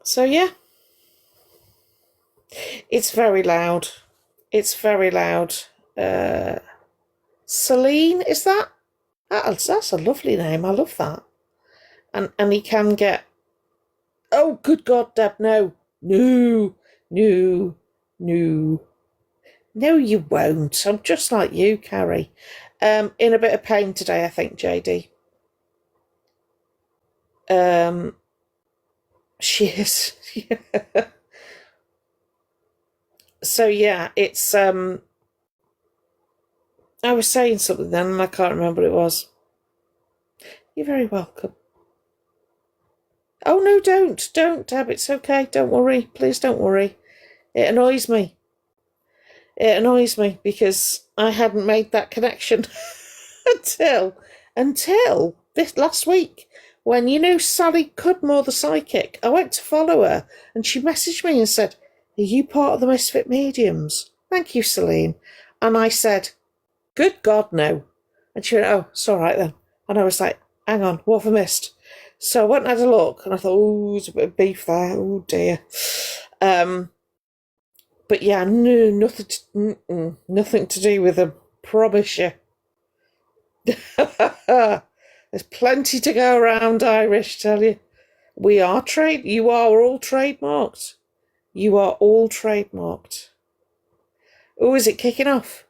So, yeah. It's very loud. It's very loud. Celine, is that? That's a lovely name. I love that. And he can get... Oh, good God, Deb, no. No, no, no. No, you won't. I'm just like you, Carrie. In a bit of pain today, I think, JD. She is. So, yeah, it's... I was saying something then, and I can't remember what it was. You're very welcome. Oh, no, don't, Deb. It's okay. Don't worry. Please don't worry. It annoys me. It annoys me because I hadn't made that connection until this last week when, Sally Cudmore, the psychic, I went to follow her and she messaged me and said, "Are you part of the Misfit Mediums?" Thank you, Celine. And I said, "Good God, no." And she went, "Oh, it's all right then." And I was like, hang on, what have I missed? So I went and had a look and I thought, oh, there's a bit of beef there. Oh, dear. But yeah, no, nothing to do with them. Promise you. There's plenty to go around, Irish, tell you. You are all trademarked. You are all trademarked. Oh, is it kicking off?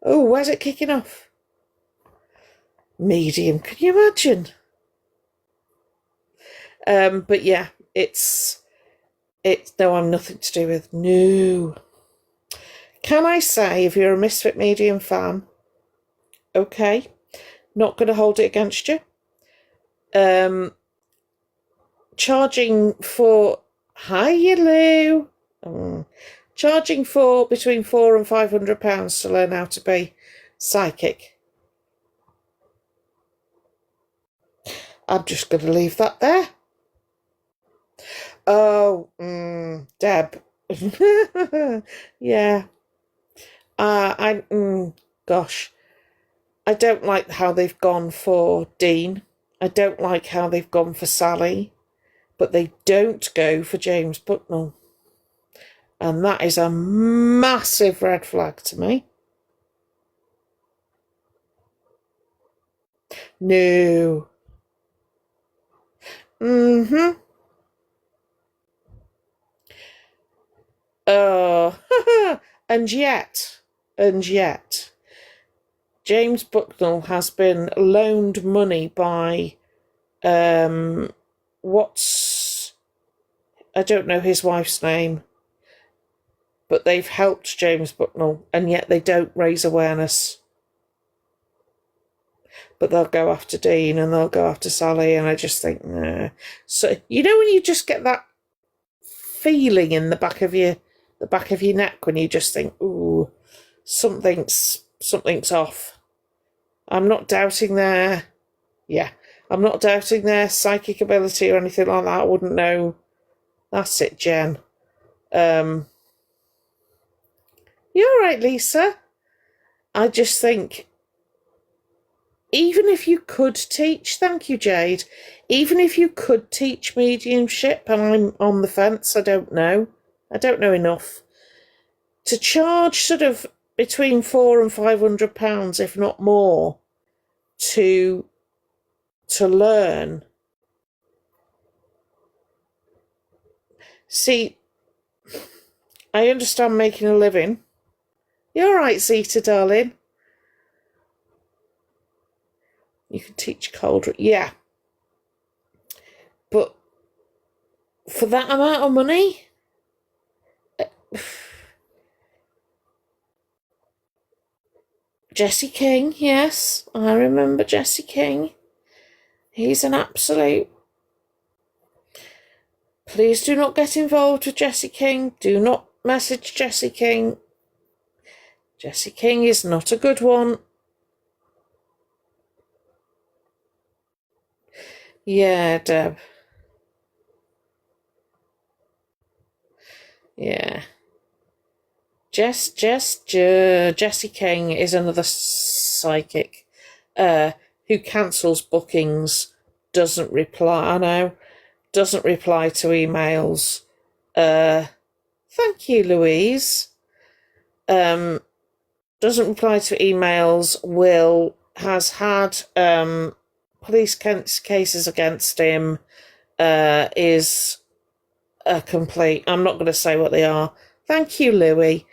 Oh, where's it kicking off? Medium, can you imagine? But yeah, it's no, I'm nothing to do with. No. Can I say, if you're a Misfit Medium fan, okay, not going to hold it against you. Charging for... Hi, Lou. Charging for between £400 and £500 to learn how to be psychic. I'm just going to leave that there. Oh, Deb. Yeah. Gosh. I don't like how they've gone for Dean. I don't like how they've gone for Sally. But they don't go for James Bucknell. And that is a massive red flag to me. No. Mm-hmm. And yet, James Bucknell has been loaned money by, I don't know his wife's name, but they've helped James Bucknell, and yet they don't raise awareness. But they'll go after Dean and they'll go after Sally, and I just think, nah. So, when you just get that feeling in the back of your neck when you just think, ooh, something's off. I'm not doubting their psychic ability or anything like that. I wouldn't know. That's it, Jen. You're all right, Lisa. I just think, even if you could teach, thank you, Jade, even if you could teach mediumship, and I'm on the fence, I don't know enough, to charge sort of between £400 and £500, if not more, to learn. See, I understand making a living. You're all right, Zeta, darling. You can teach cold... Yeah. But for that amount of money... Jesse King, yes. I remember Jesse King. He's an absolute... Please do not get involved with Jesse King. Do not message Jesse King. Jesse King is not a good one. Yeah, Deb. Yeah. Jessie King is another psychic who cancels bookings, doesn't reply to emails. Thank you, Louise. Doesn't reply to emails, has had police cases against him, is a complete, I'm not going to say what they are. Thank you, Louis.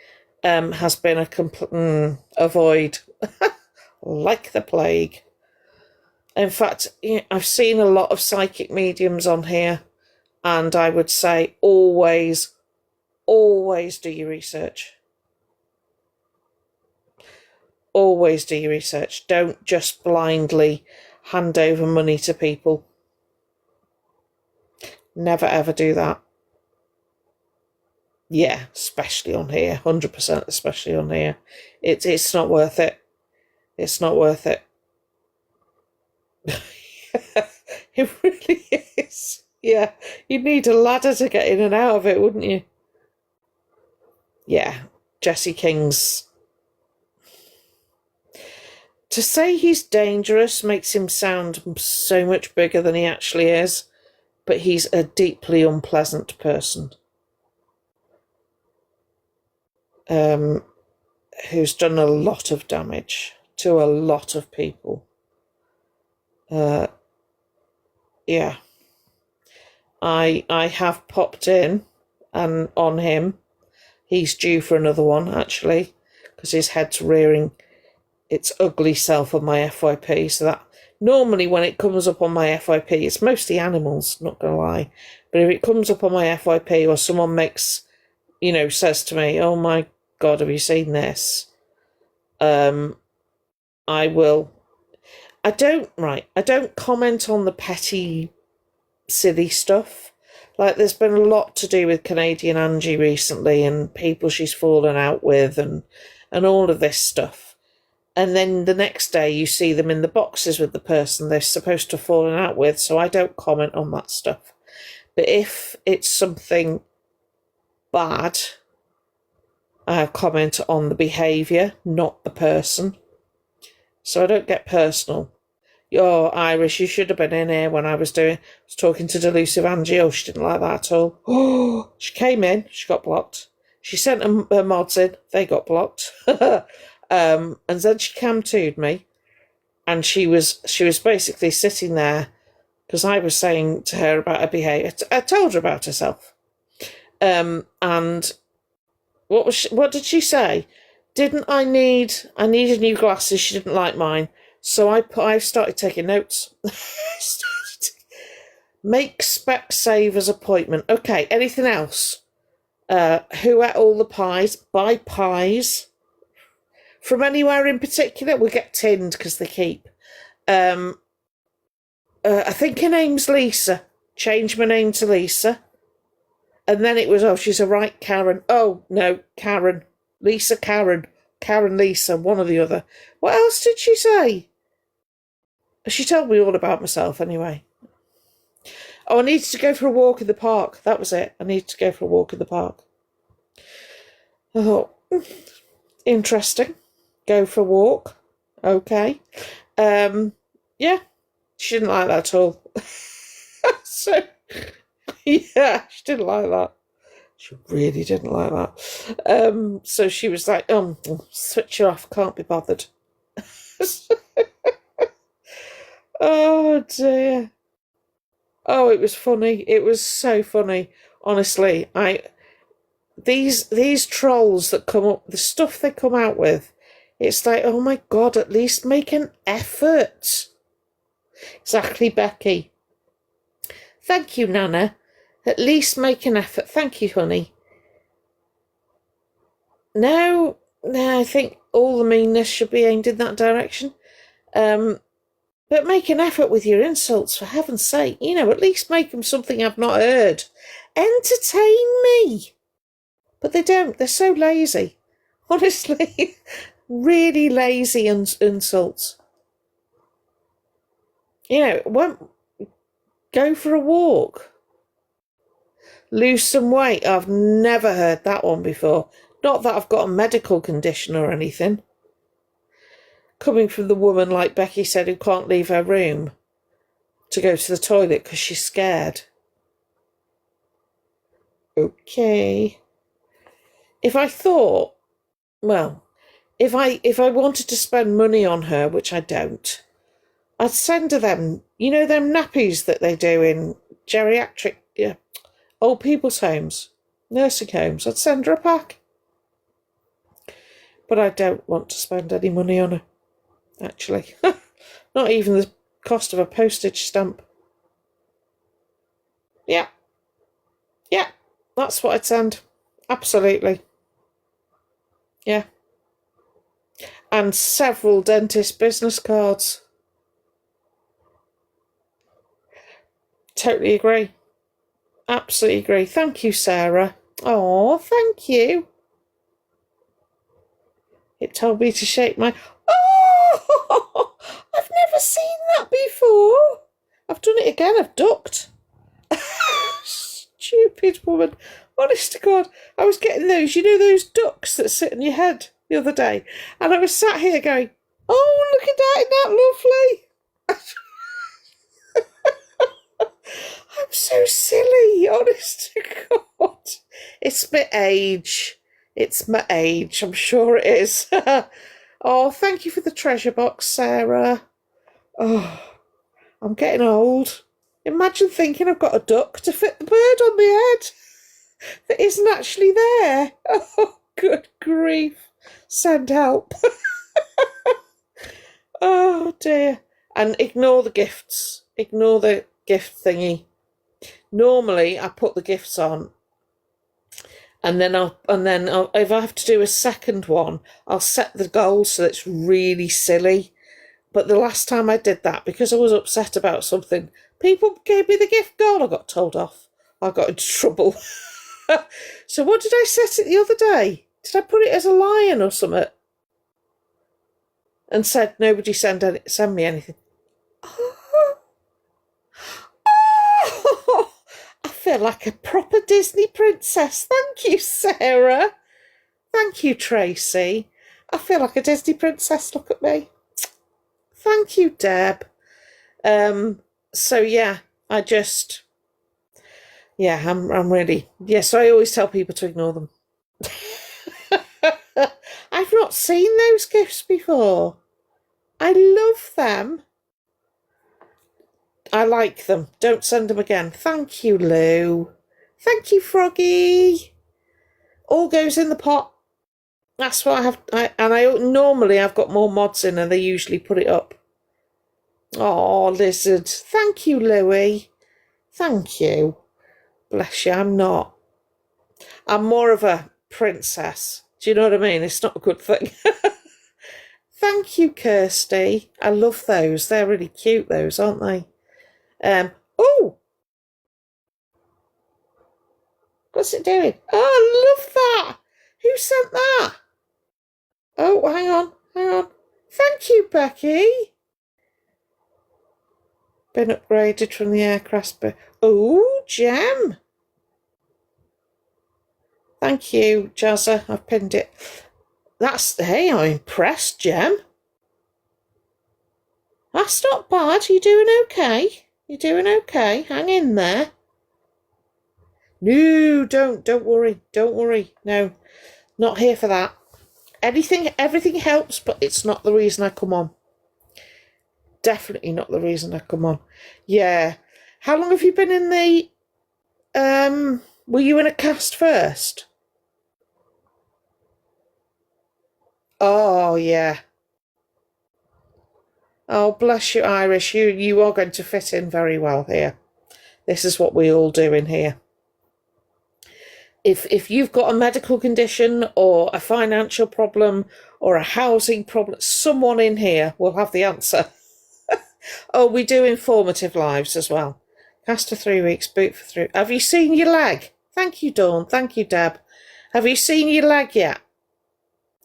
Has been a complete avoid like the plague. In fact, I've seen a lot of psychic mediums on here, and I would say always do your research. Always do your research. Don't just blindly hand over money to people. Never ever do that. Yeah, especially on here. 100% especially on here. It's not worth it. It's not worth it. It really is. Yeah, you'd need a ladder to get in and out of it, wouldn't you? Yeah, Jesse King's... To say he's dangerous makes him sound so much bigger than he actually is, but he's a deeply unpleasant person. Who's done a lot of damage to a lot of people. Yeah. I have popped in and on him. He's due for another one, actually, because his head's rearing its ugly self on my FYP. So that normally when it comes up on my FYP, it's mostly animals, not going to lie. But if it comes up on my FYP or someone makes, says to me, oh my God, have you seen this? I will. I don't comment on the petty, silly stuff. Like, there's been a lot to do with Canadian Angie recently and people she's fallen out with and all of this stuff. And then the next day you see them in the boxes with the person they're supposed to have fallen out with, so I don't comment on that stuff. But if it's something bad, I comment on the behaviour, not the person. So I don't get personal. You're Irish, you should have been in here when I was talking to Delusive Angie. Oh, she didn't like that at all. Oh, she came in, she got blocked. She sent her mods in, they got blocked. And then she cam-2'd me, and she was basically sitting there because I was saying to her about her behaviour. I told her about herself. And what did she say? I needed new glasses. She didn't like mine. So I started taking notes. Make Specsavers appointment. Okay, anything else? Who ate all the pies? Buy pies. From anywhere in particular? We get tinned because they keep. I think her name's Lisa. Changed my name to Lisa. And then it was, oh, she's a right Karen. Oh, no, Karen. Lisa Karen. Karen Lisa, one or the other. What else did she say? She told me all about myself anyway. Oh, I needed to go for a walk in the park. That was it. I needed to go for a walk in the park. I thought, interesting. Go for a walk. Okay. Yeah. She didn't like that at all. So, yeah, she didn't like that. She really didn't like that. So she was like, switch her off, can't be bothered. Oh dear. Oh, it was funny. It was so funny. Honestly, these trolls that come up, the stuff they come out with, it's like, oh my God, at least make an effort. Exactly, Becky. Thank you, Nana. At least make an effort. Thank you, honey. No, I think all the meanness should be aimed in that direction. But make an effort with your insults, for heaven's sake. At least make them something I've not heard. Entertain me. But they don't. They're so lazy. Honestly, really lazy insults. Won't go for a walk. Lose some weight. I've never heard that one before. Not that I've got a medical condition or anything. Coming from the woman, like Becky said, who can't leave her room to go to the toilet because she's scared. Okay. If I thought, well, if I wanted to spend money on her, which I don't, I'd send her them, them nappies that they do in geriatric, old people's homes, nursing homes. I'd send her a pack. But I don't want to spend any money on her, actually. Not even the cost of a postage stamp. Yeah, that's what I'd send. Absolutely. Yeah. And several dentist business cards. Totally agree. Absolutely agree. Thank you, Sarah. Oh, thank you. It told me to shake my... Oh! I've never seen that before. I've done it again. I've ducked. Stupid woman. Honest to God. I was getting those ducks that sit on your head the other day. And I was sat here going, oh, look at that. Isn't that lovely? I'm so silly. Honest to God. It's my age. It's my age. I'm sure it is. Oh, thank you for the treasure box, Sarah. Oh, I'm getting old. Imagine thinking I've got a duck to fit the bird on my head that isn't actually there. Oh, good grief. Send help. Oh, dear. And ignore the gifts. Ignore the gift thingy. Normally, I put the gifts on. And then if I have to do a second one, I'll set the goal so it's really silly. But the last time I did that, because I was upset about something, people gave me the gift goal. I got told off. I got into trouble. So what did I set it the other day? Did I put it as a lion or something? And said nobody send me anything. Oh, I feel like a proper Disney princess. Thank you, Sarah. Thank you, Tracy. I feel like a Disney princess. Look at me. Thank you, Deb. So yeah, I'm really, so I always tell people to ignore them. I've not seen those gifts before. I love them. I like them. Don't send them again. Thank you, Lou. Thank you, Froggy. All goes in the pot. That's what I have. Normally I've got more mods in and they usually put it up. Oh, Lizard. Thank you, Louie. Thank you. Bless you, I'm not. I'm more of a princess. Do you know what I mean? It's not a good thing. Thank you, Kirsty. I love those. They're really cute, those, aren't they? Oh! What's it doing? Oh, I love that! Who sent that? Oh, hang on. Thank you, Becky. Been upgraded from the aircraft. Oh, Gem. Thank you, Jazza. I've pinned it. Hey, I'm impressed, Gem. That's not bad. You're doing okay. Hang in there. No, don't worry. No, not here for that. Everything helps, but it's not the reason I come on. Definitely not the reason I come on. Yeah. How long have you been in the... were you in a cast first? Oh, yeah. Oh, bless you, Irish. You are going to fit in very well here. This is what we all do in here. If you've got a medical condition or a financial problem or a housing problem, someone in here will have the answer. Oh, we do informative lives as well. Cast for 3 weeks, boot for 3. Have you seen your leg? Thank you, Dawn. Thank you, Deb. Have you seen your leg yet,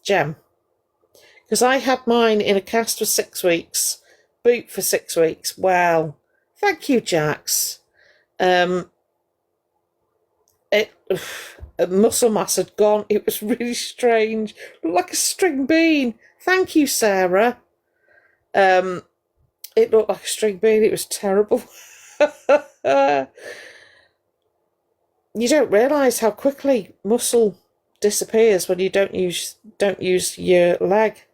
Gem? Because I had mine in a cast for 6 weeks, boot for 6 weeks. Well, thank you, Jax. it muscle mass had gone. It was really strange, looked like a string bean. Thank you, Sarah. It looked like a string bean. It was terrible. You don't realise how quickly muscle disappears when you don't use your leg.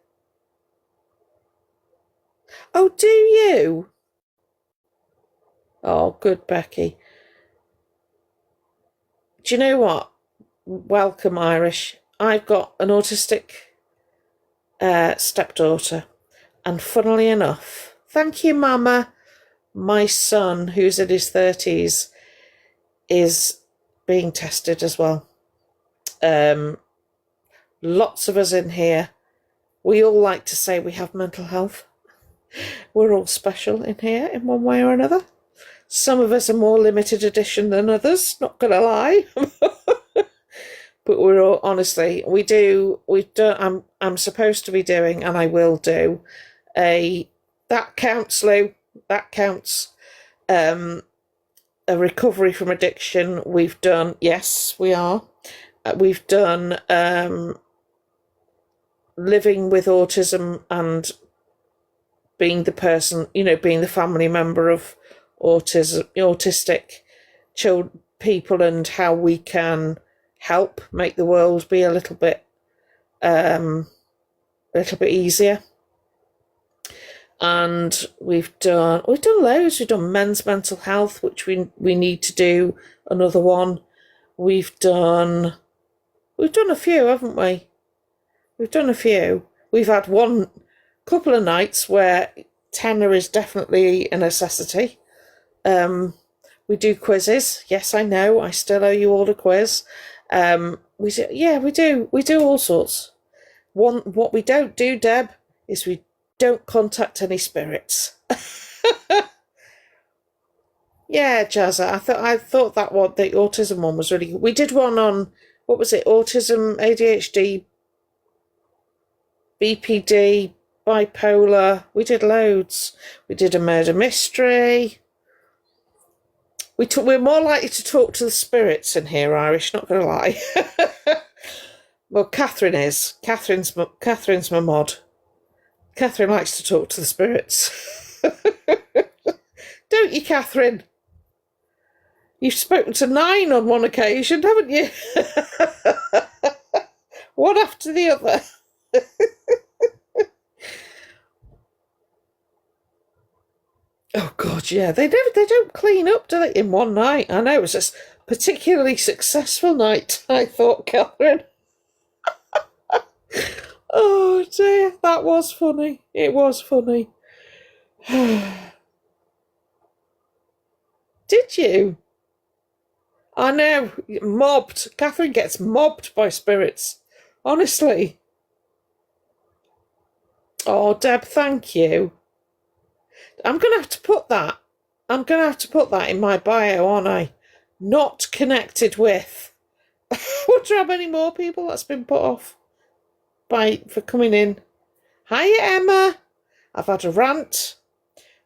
Oh, do you? Oh, good, Becky. Do you know what? Welcome, Irish. I've got an autistic stepdaughter, and funnily enough, thank you, Mama, my son, who's in his 30s, is being tested as well. Lots of us in here, we all like to say we have mental health. We're all special in here in one way or another. Some of us are more limited edition than others, not gonna lie. But we're all, honestly, I'm supposed to be doing, and I will do, that counts, Lou, that counts, a recovery from addiction. We've done, yes, we are. We've done living with autism and being the person, being the family member of autistic people, and how we can help make the world be a little bit easier. And we've done loads. We've done men's mental health, which we need to do another one. We've done a few, haven't we? We've done a few. We've had one couple of nights where tenor is definitely a necessity. We do quizzes. Yes, I know. I still owe you all a quiz. We do all sorts. What we don't do, Deb, is we don't contact any spirits. Yeah, Jazza. I thought that one, the autism one, was really good. We did one on, what was it? Autism, ADHD, BPD, bipolar. We did loads. We did a murder mystery. We're more likely to talk to the spirits in here, Irish, not going to lie. Well, Catherine is. Catherine's my mod. Catherine likes to talk to the spirits. Don't you, Catherine? You've spoken to 9 on one occasion, haven't you? One after the other. Oh God, yeah. They don't clean up, do they, in one night? I know, it was a particularly successful night, I thought, Catherine. Oh dear, that was funny. It was funny. Did you? I know, mobbed. Catherine gets mobbed by spirits. Honestly. Oh, Deb, thank you. I'm going to have to put that. In my bio, aren't I? Not connected with. I wonder how many more people that's been put off for coming in. Hiya, Emma. I've had a rant.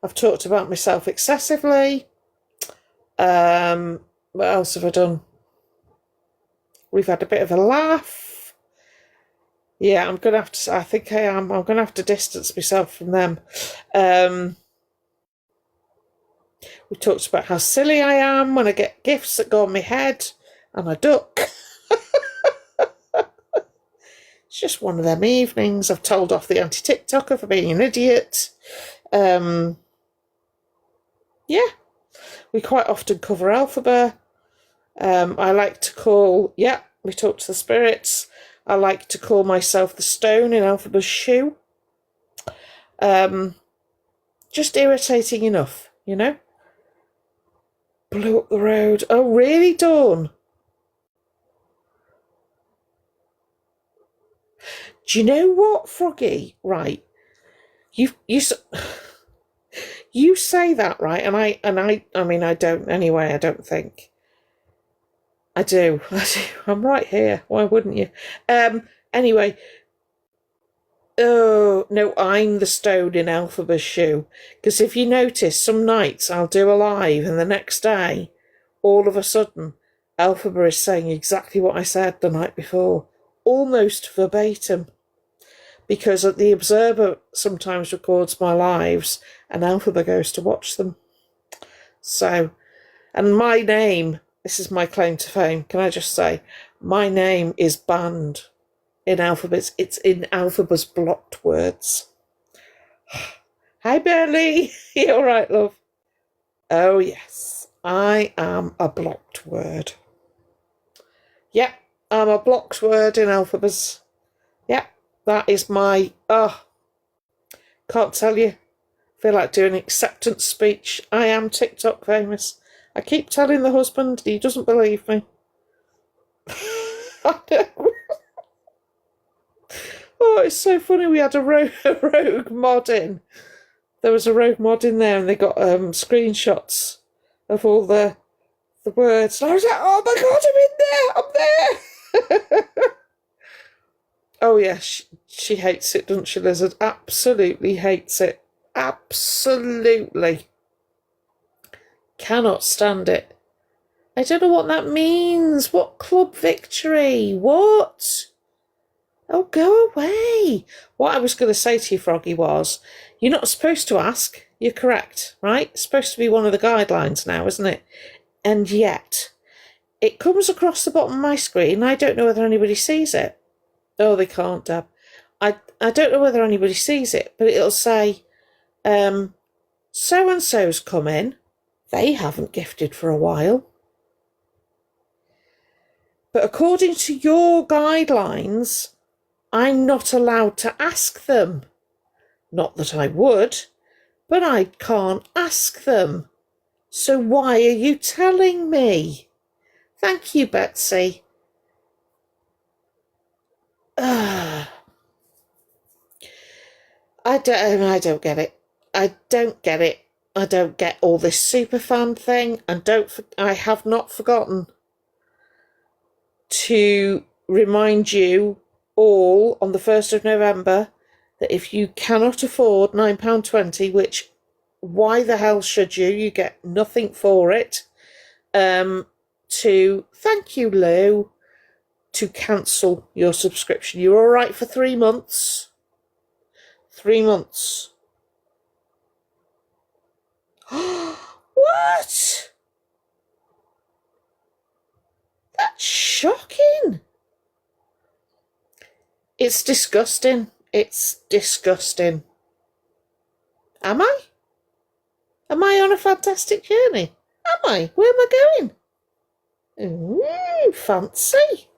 I've talked about myself excessively. What else have I done? We've had a bit of a laugh. Yeah, I'm going to have to, I think I am. I'm going to have to distance myself from them. We talked about how silly I am when I get gifts that go on my head and I duck. It's just one of them evenings. I've told off the anti-TikToker for being an idiot. Yeah. We quite often cover alphabet. I like to call, we talk to the spirits. I like to call myself the stone in Alphaba's shoe. Just irritating enough, Blew up the road. Oh, really, Dawn? Do you know what, Froggy? Right, you say that, right? And I mean, I don't anyway. I don't think I do. I'm right here. Why wouldn't you? Anyway. Oh, no, I'm the stone in Elphaba's shoe. Because if you notice, some nights I'll do a live and the next day, all of a sudden, Alphabet is saying exactly what I said the night before, almost verbatim, because the Observer sometimes records my lives and Alphabet goes to watch them. So, and my name, this is my claim to fame, can I just say, my name is banned in Alphabet's, it's in Alphabet's blocked words. Hi, Burley. You all right, love? Oh, yes. I am a blocked word. Yep, I'm a blocked word in Alphabet's. Yep, that is my... can't tell you. Feel like doing an acceptance speech. I am TikTok famous. I keep telling the husband, he doesn't believe me. I know. Oh, it's so funny. We had a rogue mod in. There was a rogue mod in there, and they got screenshots of all the words. And I was like, oh my God, I'm in there. I'm there. Oh, yeah, she hates it, doesn't she, Lizard? Absolutely hates it. Absolutely. Cannot stand it. I don't know what that means. What club victory? What? Oh, go away. What I was going to say to you, Froggy, was you're not supposed to ask. You're correct, right? It's supposed to be one of the guidelines now, isn't it? And yet, it comes across the bottom of my screen. I don't know whether anybody sees it. Oh, they can't, Deb. I don't know whether anybody sees it, but it'll say, so-and-so's come in. They haven't gifted for a while. But according to your guidelines, I'm not allowed to ask them. Not that I would, but I can't ask them. So why are you telling me? Thank you, Betsy. I don't get it. I don't get it. I don't get all this superfan thing, and I have not forgotten to remind you all on the 1st of November that if you cannot afford £9.20, which why the hell should you? You get nothing for it. To thank you, Lou, to cancel your subscription. You're all right for 3 months. 3 months. What? That's shocking. It's disgusting. It's disgusting. Am I? Am I on a fantastic journey? Am I? Where am I going? Ooh, fancy.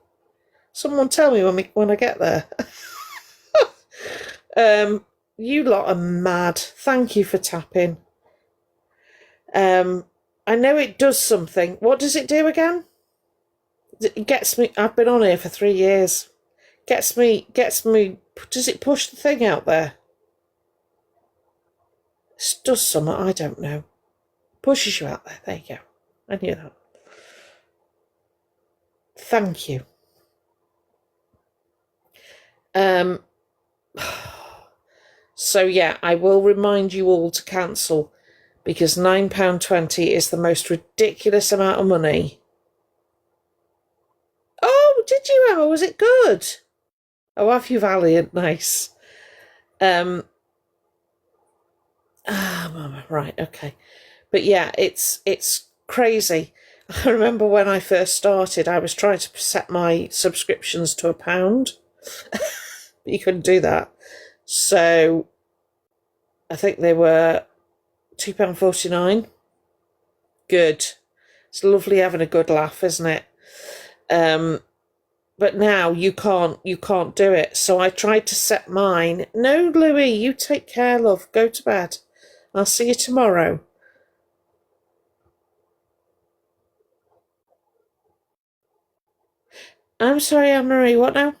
Someone tell me when I get there. You lot are mad. Thank you for tapping. I know it does something. What does it do again? It gets me. I've been on here for 3 years. Gets me. Does it push the thing out there? It does something. I don't know. Pushes you out there. There you go. I knew that. Thank you. So yeah, I will remind you all to cancel, because £9.20 is the most ridiculous amount of money. Oh, did you, Emma? Was it good? Oh, have you, Valiant? Nice. Right, okay. But yeah, it's crazy. I remember when I first started, I was trying to set my subscriptions to £1. But you couldn't do that. So I think they were £2.49. Good. It's lovely having a good laugh, isn't it? But now you can't do it. So I tried to set mine. No, Louis, you take care, love. Go to bed. I'll see you tomorrow. I'm sorry, Anne-Marie, what now?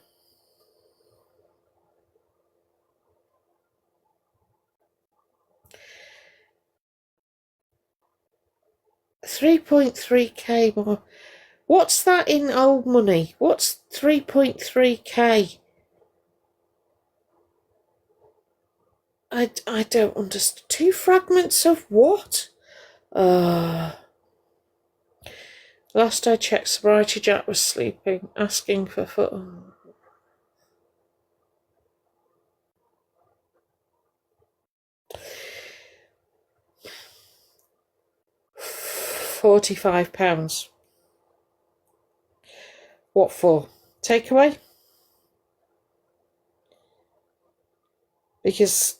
£3.3k more. What's that in old money? What's 3.3k? I don't understand. 2 fragments of what? Last I checked, Sobriety Jack was sleeping, asking for foot. 45 pounds. What for? Takeaway? Because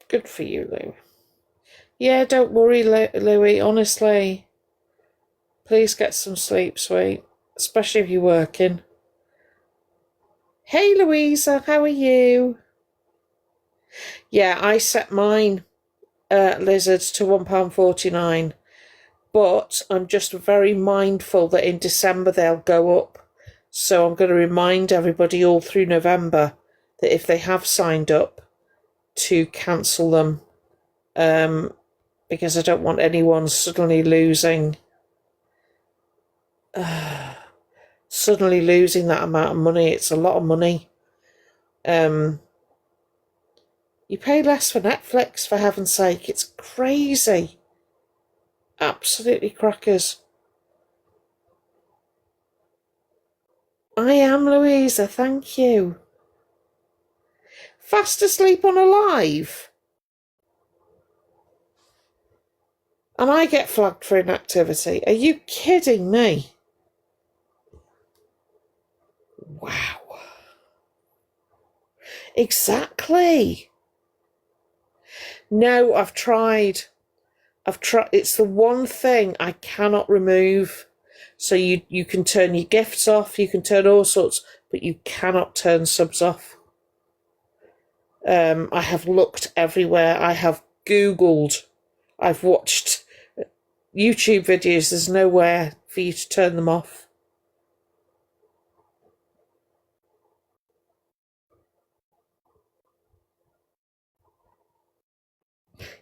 good for you, Lou. Yeah, don't worry, Louie. Honestly, please get some sleep, sweet. Especially if you're working. Hey, Louisa, how are you? Yeah, I set mine, lizards, to £1.49. But I'm just very mindful that in December they'll go up. So I'm going to remind everybody all through November that if they have signed up, to cancel them, because I don't want anyone suddenly losing that amount of money. It's a lot of money. You pay less for Netflix, for heaven's sake. It's crazy. Absolutely crackers. I am, Louisa, thank you. Fast asleep on a live. And I get flagged for inactivity. Are you kidding me? Wow. Exactly. No, I've tried. It's the one thing I cannot remove. So you can turn your gifts off, you can turn all sorts, but you cannot turn subs off. I have looked everywhere. I have Googled. I've watched YouTube videos. There's nowhere for you to turn them off.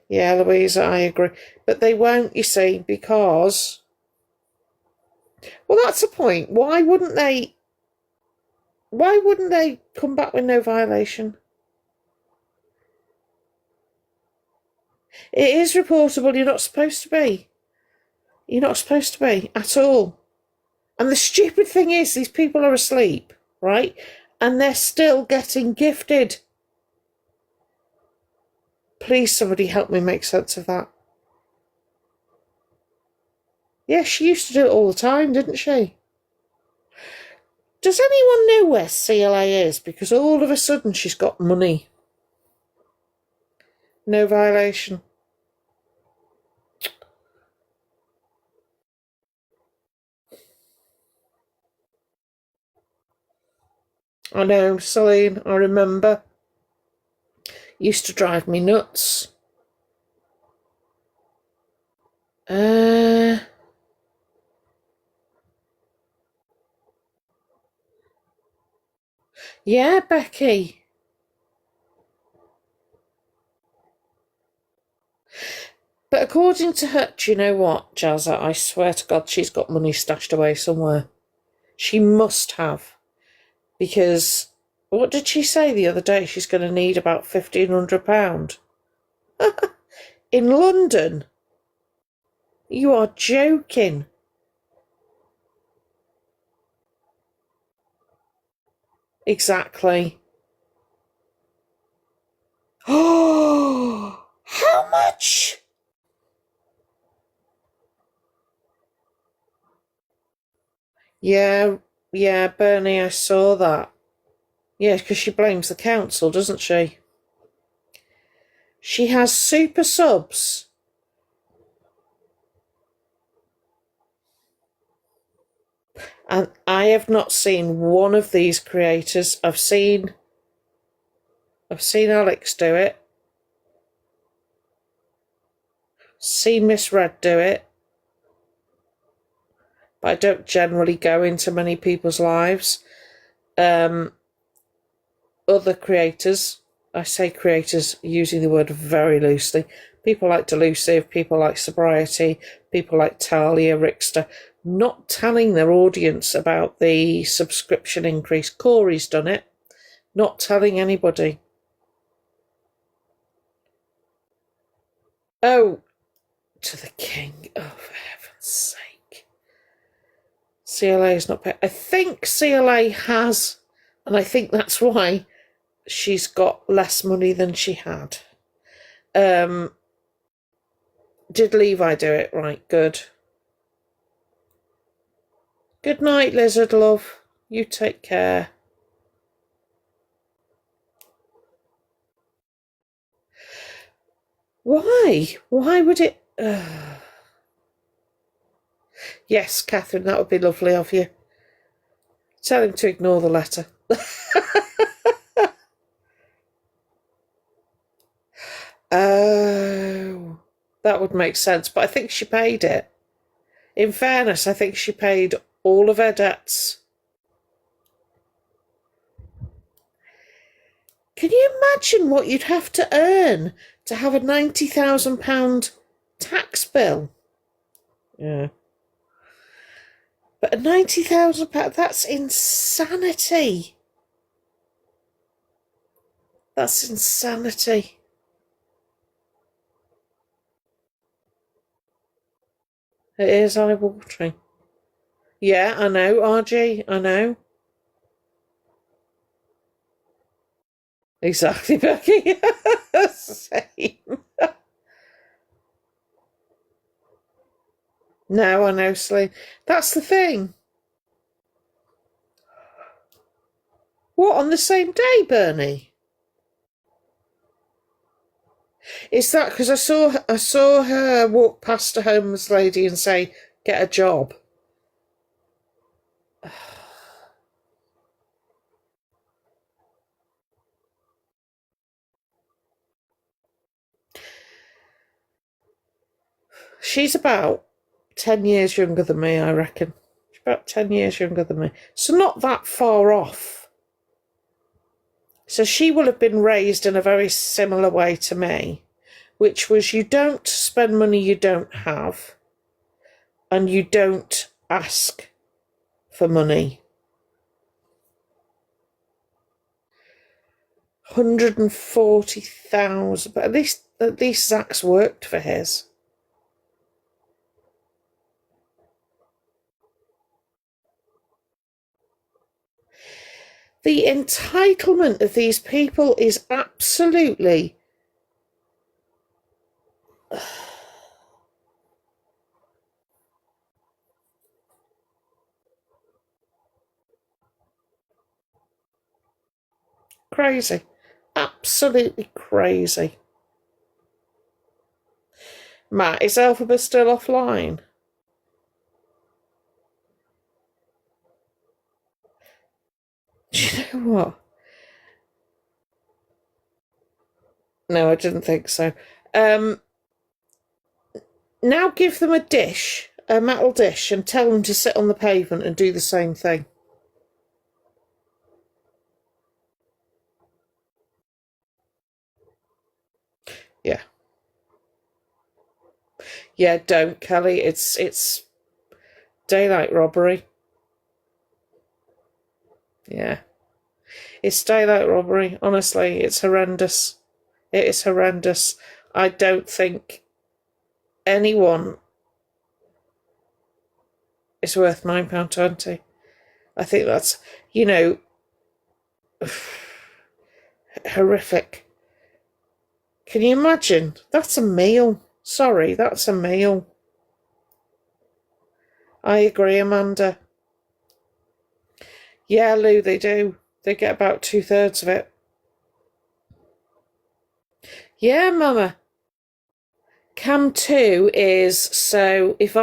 Yeah, Louisa, I agree. But they won't, you see, because... Well, that's the point. Why wouldn't they come back with no violation? It is reportable. You're not supposed to be. You're not supposed to be at all. And the stupid thing is, these people are asleep, right? And they're still getting gifted. Please, somebody help me make sense of that. Yeah, she used to do it all the time, didn't she? Does anyone know where CLA is? Because all of a sudden she's got money. No violation. I know, Celine, I remember. Used to drive me nuts. Yeah, Becky. But according to her, do you know what, Jazza? I swear to God, she's got money stashed away somewhere. She must have. Because, what did she say the other day? She's going to need about £1,500. In London? You are joking. Exactly. Oh, how much? Yeah, Bernie, I saw that. Yeah, because she blames the council, doesn't she? She has super subs. And I have not seen one of these creators. I've seen Alex do it. Seen Miss Red do it. But I don't generally go into many people's lives. Other creators, I say creators using the word very loosely. People like Delusive, people like Sobriety, people like Talia, Rickster, not telling their audience about the subscription increase. Corey's done it, not telling anybody. Oh, to the king, oh, for heaven's sake. CLA is not paid. I think CLA has, and I think that's why she's got less money than she had. Did Levi do it? Right, good. Good night, lizard love. You take care. Why? Why would it... Yes, Catherine, that would be lovely of you. Tell him to ignore the letter. Oh, that would make sense. But I think she paid it. In fairness, I think she paid all of her debts. Can you imagine what you'd have to earn to have a £90,000 tax bill? Yeah. But a £90,000, that's insanity. That's insanity. It is eye-watering. Yeah, I know, RG, I know. Exactly, Becky. Same. No, I know, Slee. That's the thing. What, on the same day, Bernie? Is that because I saw her walk past a homeless lady and say, "Get a job"? She's about 10 years younger than me, I reckon. She's about 10 years younger than me. So not that far off. So she will have been raised in a very similar way to me, which was you don't spend money you don't have, and you don't ask for money. 140,000, but at least Zach's worked for his. The entitlement of these people is absolutely crazy. Absolutely crazy. Matt, is Alphabet still offline? Do you know what? No, I didn't think so. Now give them a dish, a metal dish, and tell them to sit on the pavement and do the same thing. Yeah. Yeah, don't, Kelly. It's daylight robbery. Yeah. It's daylight robbery. Honestly, it's horrendous. It is horrendous. I don't think anyone is worth £9.20. I think that's, horrific. Can you imagine? That's a meal. Sorry, that's a meal. I agree, Amanda. Yeah, Lou, they do. They get about 2/3 of it. Yeah, Mama. Cam 2 is, so if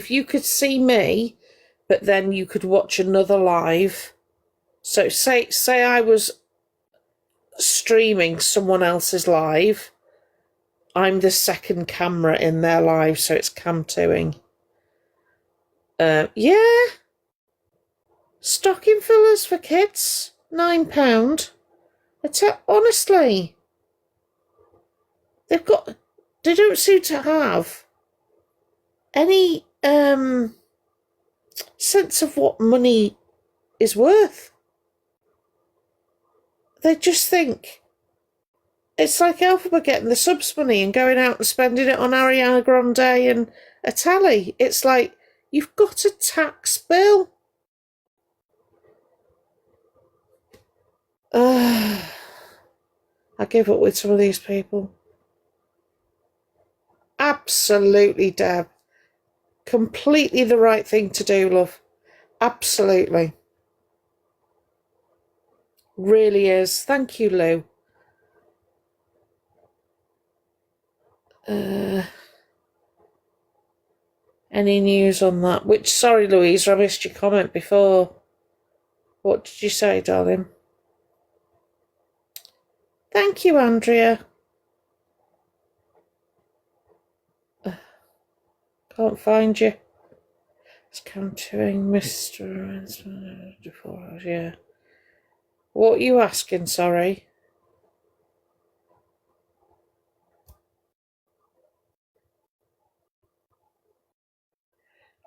you could see me, but then you could watch another live. So say I was streaming someone else's live. I'm the second camera in their live, so it's Cam 2ing. Yeah. Stocking fillers for kids, £9. Honestly, they don't seem to have any sense of what money is worth. They just think it's like Alphabet getting the subs money and going out and spending it on Ariana Grande and a telly. It's like, You've got a tax bill. I give up with some of these people. Absolutely, Deb. Completely the right thing to do, love. Absolutely. Really is. Thank you, Lou. Any news on that? Sorry, Louise, I missed your comment before. What did you say, darling? Thank you, Andrea. Can't find you. It's countering Mr. 4 hours, yeah. What are you asking, sorry?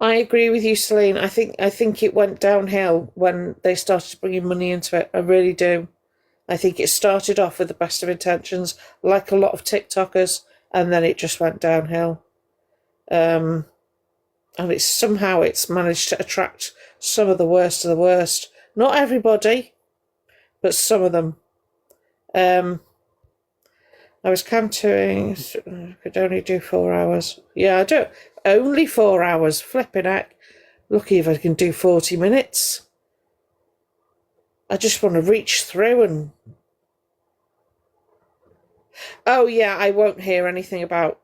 I agree with you, Celine. I think it went downhill when they started bringing money into it. I really do. I think it started off with the best of intentions, like a lot of TikTokers, and then it just went downhill. And it's managed to attract some of the worst of the worst. Not everybody, but some of them. I was cantering, could only do 4 hours. Yeah, I do. Only 4 hours, flipping heck. Lucky if I can do 40 minutes. I just want to reach through and... Oh yeah, I won't hear anything about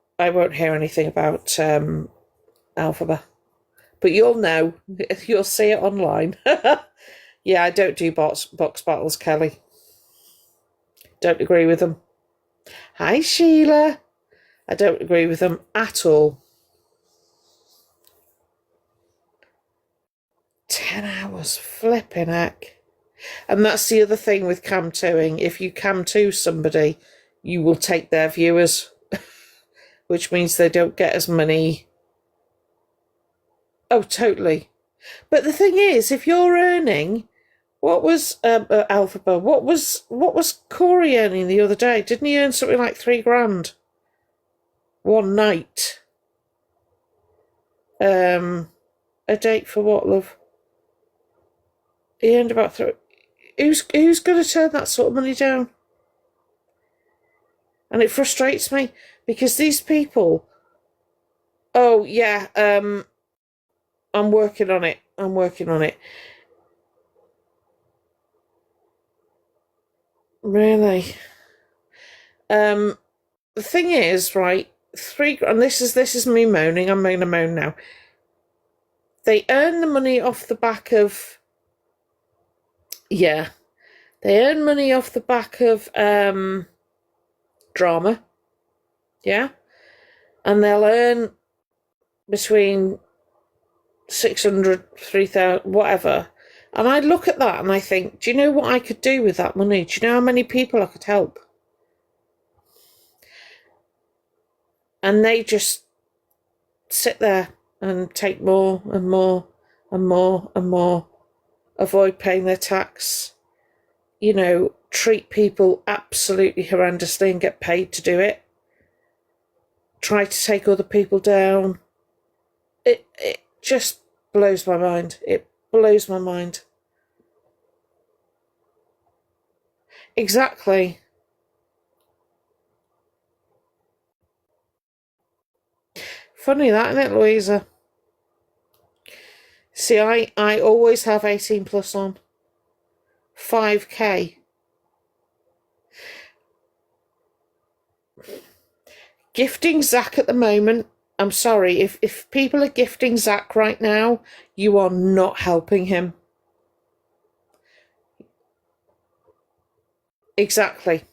Alphabet. But you'll know. You'll see it online. Yeah, I don't do box battles, Kelly. Don't agree with them. Hi, Sheila. I don't agree with them at all. 10 hours, flipping heck. And that's the other thing with cam-2ing. If you cam-2 somebody, you will take their viewers, which means they don't get as many. Oh, totally. But the thing is, if you're earning, what was Alphabet? What was Corey earning the other day? Didn't he earn something like $3,000 one night? A date for what, love? He earned about Who's going to turn that sort of money down? And it frustrates me because these people. Oh yeah, I'm working on it. Really. The thing is, right? And this is me moaning. I'm going to moan now. They earn the money off the back of. Yeah, they earn money off the back of drama. Yeah, and they'll earn between 600, 3,000, whatever. And I look at that and I think, do you know what I could do with that money? Do you know how many people I could help? And they just sit there and take more and more and more and more, avoid paying their tax, treat people absolutely horrendously and get paid to do it, try to take other people down. It just blows my mind. It blows my mind. Exactly. Funny that, isn't it, Louisa? See, I always have 18 plus on. 5k. Gifting Zach at the moment. I'm sorry, if people are gifting Zach right now, you are not helping him. Exactly.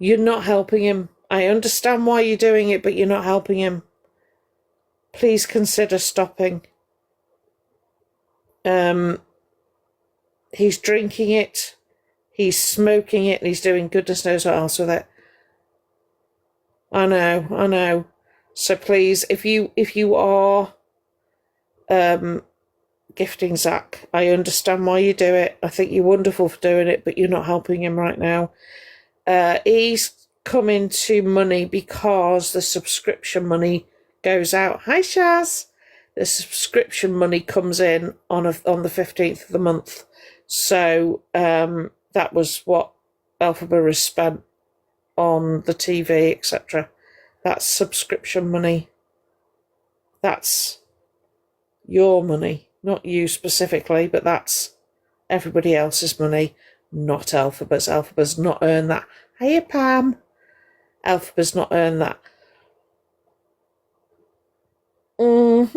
You're not helping him. I understand why you're doing it, but you're not helping him. Please consider stopping. He's drinking it, he's smoking it, and he's doing goodness knows what else with it. I know. So please, if you are gifting Zach, I understand why you do it. I think you're wonderful for doing it, but you're not helping him right now. He's coming to money because the subscription money goes out. Hi, Shaz. the subscription money comes in on the 15th of the month. So that was what Alphabet has spent on the TV, etc. That's subscription money. That's your money, not you specifically, but that's everybody else's money, not Alphabet's. Alphabet's not earned that. Hiya, Pam. Alphabet's not earned that. Are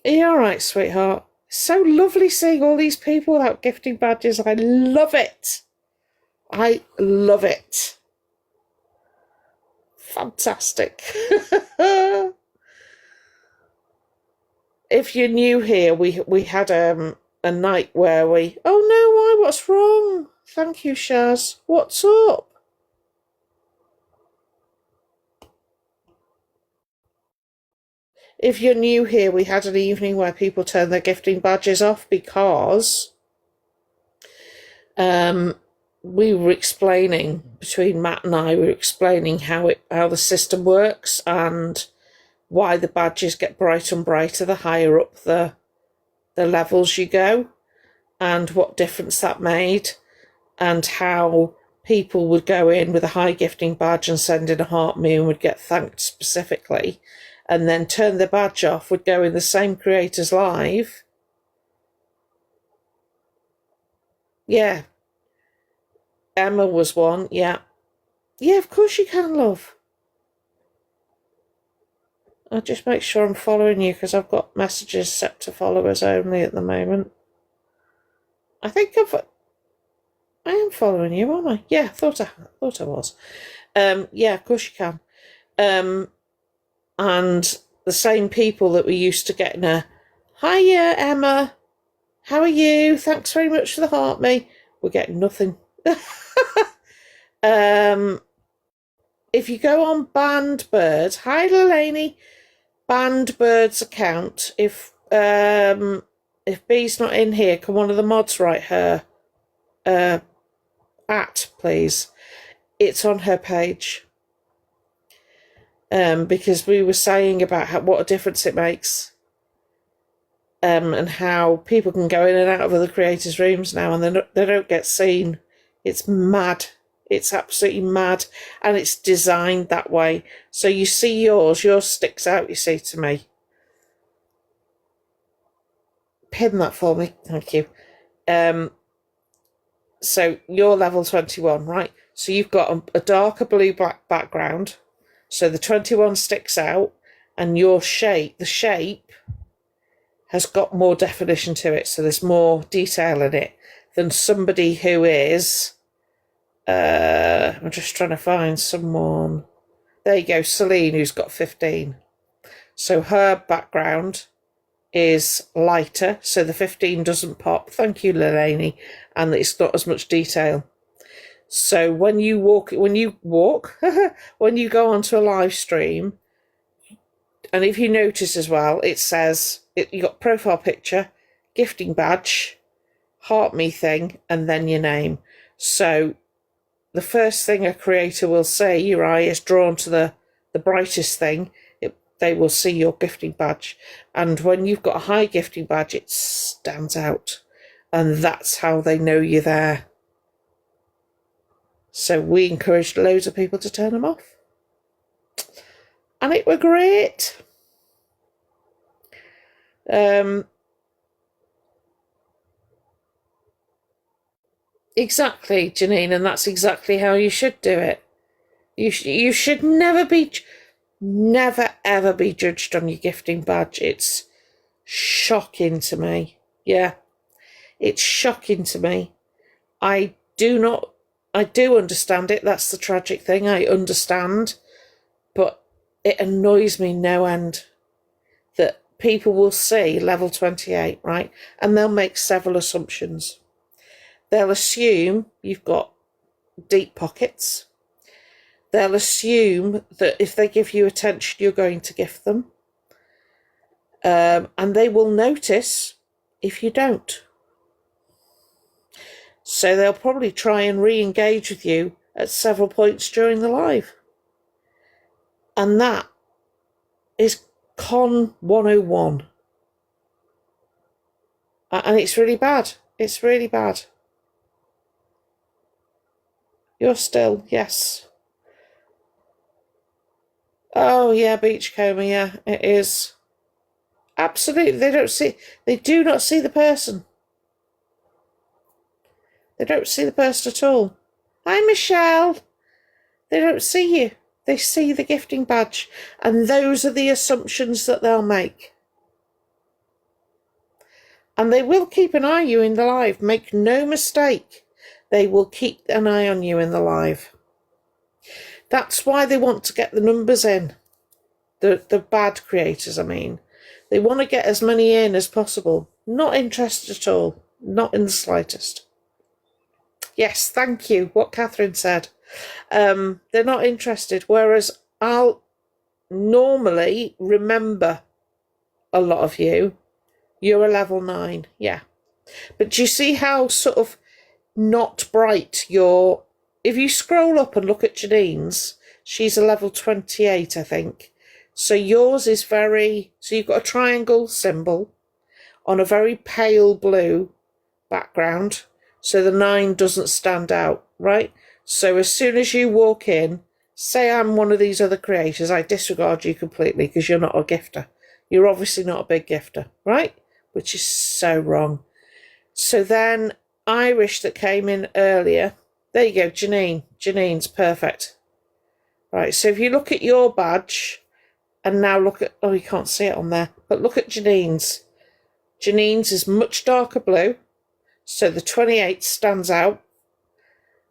you all right, sweetheart? So lovely seeing all these people without gifting badges. I love it. I love it. Fantastic. If you're new here, we had a night where we... Oh no, why? What's wrong? Thank you, Shaz. What's up? If you're new here, we had an evening where people turned their gifting badges off because we were explaining, between Matt and I, we were explaining how the system works and why the badges get brighter and brighter the higher up the levels you go, and what difference that made, and how people would go in with a high gifting badge and send in a heart me and would get thanked specifically, and then turn their badge off, would go in the same creators live. Yeah. Emma was one, yeah. Yeah, of course you can, love. I'll just make sure I'm following you because I've got messages set to followers only at the moment. I think I am following you, aren't I? Yeah, thought I was. Yeah, of course you can. And the same people that we used to get in a, hiya, Emma, how are you? Thanks very much for the heart me. We're getting nothing. If you go on Banned Birds, hi Lelani, Banned Birds account, if Bee's not in here, can one of the mods write her at, please? It's on her page. Because we were saying about what a difference it makes, and how people can go in and out of other creators' rooms now and they don't get seen. It's mad. It's absolutely mad, and it's designed that way. So you see yours sticks out, you see, to me. Pin that for me, thank you. So you're level 21, right? So you've got a darker blue-black background, so the 21 sticks out, and your shape, the shape, has got more definition to it, so there's more detail in it than somebody who is... I'm just trying to find someone. There you go, Celine, who's got 15. So her background is lighter, so the 15 doesn't pop. Thank you, Lelani. And it's not as much detail. So when you when you go onto a live stream, and if you notice as well, it says you got profile picture, gifting badge, heart me thing, and then your name. So the first thing a creator will say, your eye is drawn to the brightest thing, they will see your gifting badge. And when you've got a high gifting badge, it stands out. And that's how they know you're there. So we encouraged loads of people to turn them off. And it were great. Exactly, Janine, and that's exactly how you should do it. You should never ever be judged on your gifting badge. It's shocking to me. Yeah, it's shocking to me. I do understand it. That's the tragic thing. I understand, but it annoys me no end that people will see level 28, right? And they'll make several assumptions. They'll assume you've got deep pockets. They'll assume that if they give you attention, you're going to gift them. And they will notice if you don't. So they'll probably try and re-engage with you at several points during the live. And that is Con 101. And it's really bad. It's really bad. You're still, yes. Oh, yeah, Beachcomber, yeah, it is. Absolutely, they do not see the person. They don't see the person at all. Hi, Michelle. They don't see you. They see the gifting badge. And those are the assumptions that they'll make. And they will keep an eye on you in the live. Make no mistake. They will keep an eye on you in the live. That's why they want to get the numbers in. The bad creators, I mean. They want to get as many in as possible. Not interested at all. Not in the slightest. Yes, thank you. What Catherine said. They're not interested. Whereas I'll normally remember a lot of you. You're a level 9. Yeah. But do you see how sort of not bright your... If you scroll up and look at Janine's, she's a level 28, I think. So yours is very... So you've got a triangle symbol on a very pale blue background. So the 9 doesn't stand out, right? So as soon as you walk in, say I'm one of these other creators, I disregard you completely because you're not a gifter. You're obviously not a big gifter, right? Which is so wrong. So then Irish that came in earlier, there you go, Janine. Janine's perfect. Right, so if you look at your badge and now look at, oh, you can't see it on there, but look at Janine's. Janine's is much darker blue, so the 28 stands out,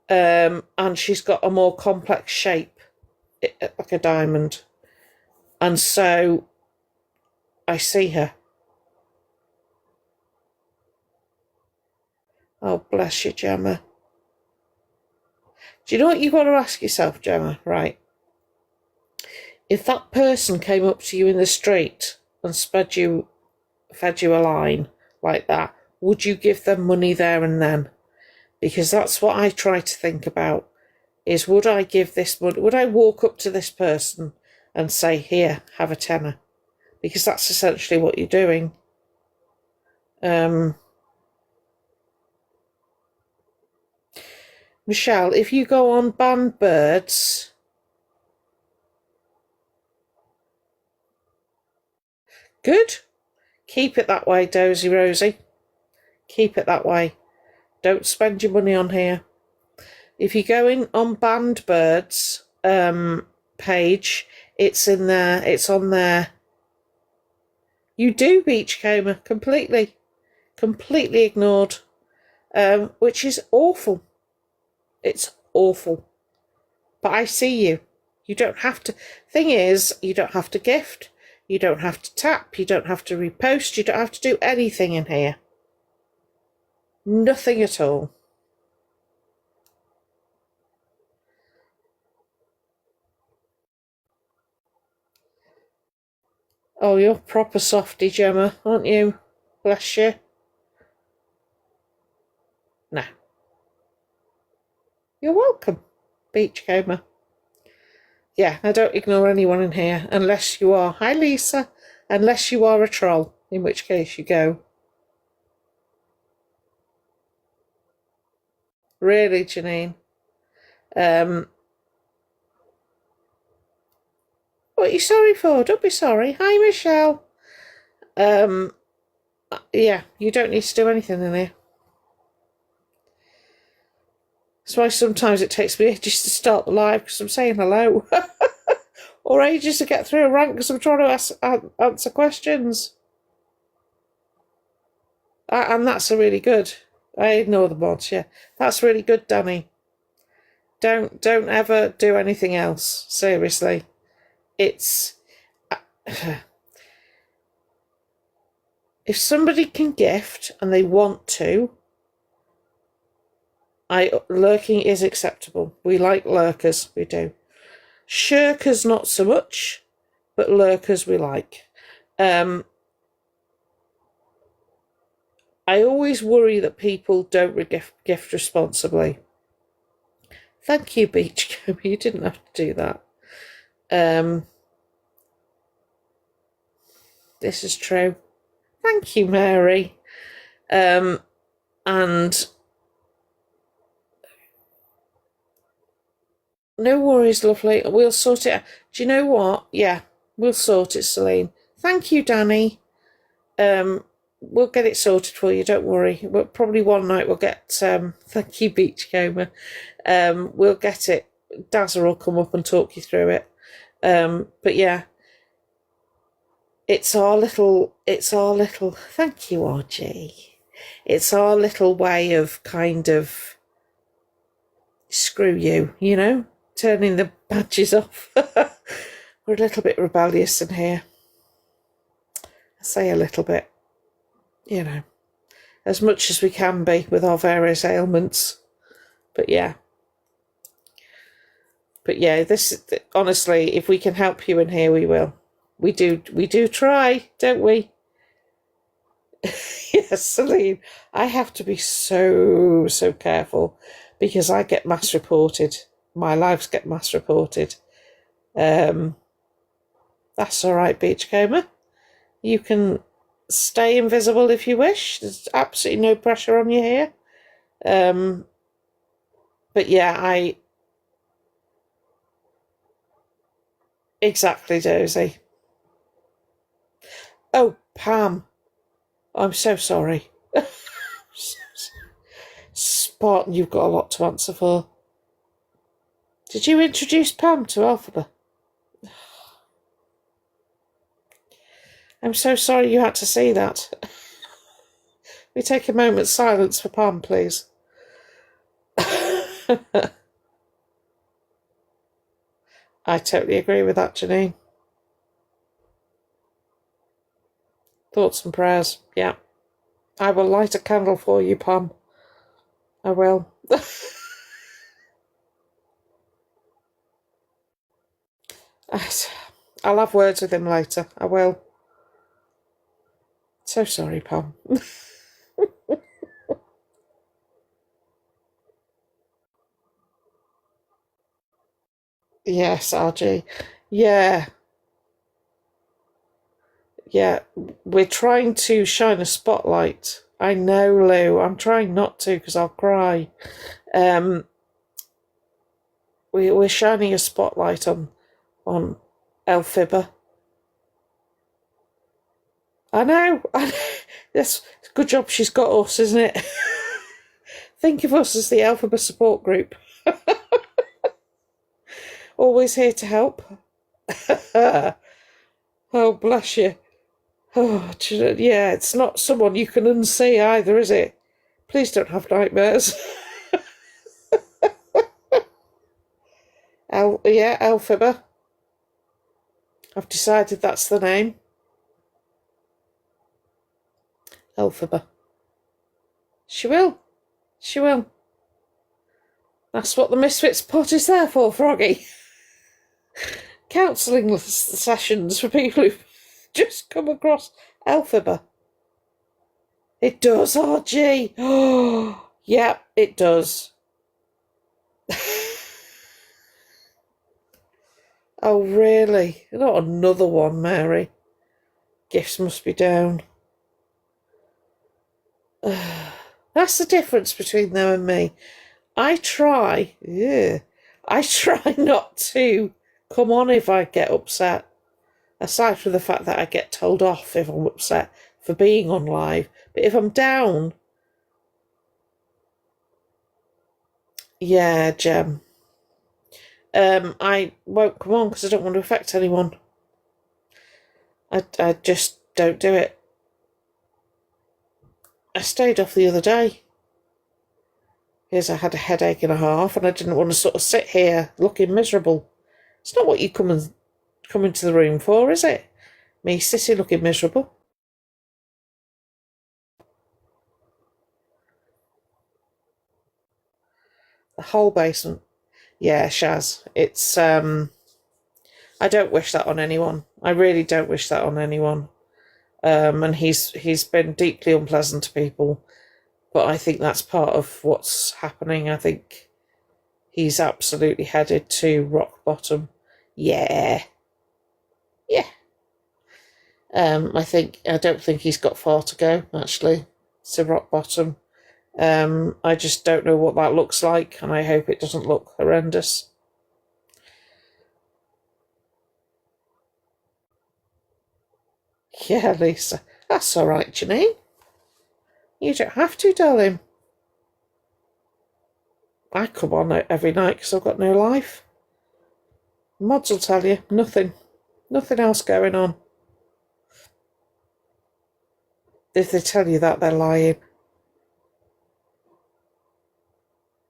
and she's got a more complex shape, like a diamond. And so I see her. Oh, bless you, Gemma. Do you know what you've got to ask yourself, Gemma? Right. If that person came up to you in the street and fed you a line like that, would you give them money there and then? Because that's what I try to think about, is would I give this money? Would I walk up to this person and say, here, have a tenner? Because that's essentially what you're doing. Michelle, if you go on banned birds... Good. Keep it that way, Dozy Rosie. Keep it that way. Don't spend your money on here. If you go in on banned birds page, it's in there. It's on there. You do Beachcomber completely ignored, which is awful. It's awful. But I see you. You don't have to. Thing is, you don't have to gift. You don't have to tap. You don't have to repost. You don't have to do anything in here. Nothing at all. Oh, you're proper softy, Gemma, aren't you? Bless you. No. You're welcome, Beachcomber. Yeah, I don't ignore anyone in here unless you are... Hi, Lisa. Unless you are a troll, in which case you go. Really, Janine? What are you sorry for? Don't be sorry. Hi, Michelle. Yeah, you don't need to do anything in here. That's why sometimes it takes me ages to start the live because I'm saying hello. Or ages to get through a rank because I'm trying to answer questions. And that's a really good. I ignore the mods, yeah. That's really good, Danny. Don't ever do anything else. Seriously. It's... if somebody can gift and they want to, lurking is acceptable. We like lurkers, we do. Shirkers not so much, but lurkers we like. I always worry that people don't gift responsibly. Thank you, Beachcomber. You didn't have to do that. This is true. Thank you, Mary. And no worries, lovely. We'll sort it out. Do you know what? Yeah, we'll sort it, Celine. Thank you, Danny. We'll get it sorted for you, don't worry. Probably one night we'll get, thank you, Beachcomber. We'll get it. Dazza will come up and talk you through it. But yeah, it's our little, thank you, RG. It's our little way of kind of, screw you, you know, turning the badges off. We're a little bit rebellious in here. I say a little bit, you know, as much as we can be with our various ailments. But yeah, this, honestly, if we can help you in here, we will. We do try, don't we? Yes, Celine, I have to be so careful because I get mass reported. My lives get mass reported. That's all right, Beachcomber. You can stay invisible if you wish. There's absolutely no pressure on you here. But yeah, exactly, Dozy. Oh, Pam, I'm so sorry. Spartan, you've got a lot to answer for. Did you introduce Pam to Alphaba? I'm so sorry you had to see that. We take a moment's silence for Pam, please. I totally agree with that, Janine. Thoughts and prayers, yeah. I will light a candle for you, Pam. I will. I'll have words with him later. I will. So sorry, Pam. Yes, RG. Yeah. Yeah. We're trying to shine a spotlight. I know, Lou. I'm trying not to because I'll cry. We're shining a spotlight on Elphaba. I know. That's a good job she's got us, isn't it? Think of us as the Elphaba support group. Always here to help. Oh, bless you. Oh, yeah, it's not someone you can unsee either, is it? Please don't have nightmares. Elphaba. I've decided that's the name. Elphaba. She will. She will. That's what the Misfits pot is there for, Froggy. Counselling sessions for people who've just come across Elphaba. It does, RG. Oh, yeah, it does. Oh, really? Not another one, Mary. Gifts must be down. That's the difference between them and me. I try not to come on if I get upset. Aside from the fact that I get told off if I'm upset for being on live. But if I'm down, yeah, Jem. I won't come on because I don't want to affect anyone. I just don't do it. I stayed off the other day because I had a headache and a half and I didn't want to sort of sit here looking miserable. It's not what you come into the room for, is it? Me sitting looking miserable. The whole basement. Yeah, Shaz. It's I don't wish that on anyone. I really don't wish that on anyone. And he's been deeply unpleasant to people. But I think that's part of what's happening. I think he's absolutely headed to rock bottom. Yeah. Yeah. I don't think he's got far to go, actually. It's a rock bottom. I just don't know what that looks like, and I hope it doesn't look horrendous. Yeah, Lisa. That's all right, Janine. You don't have to, darling. I come on every night because I've got no life. Mods will tell you, nothing. Nothing else going on. If they tell you that, they're lying.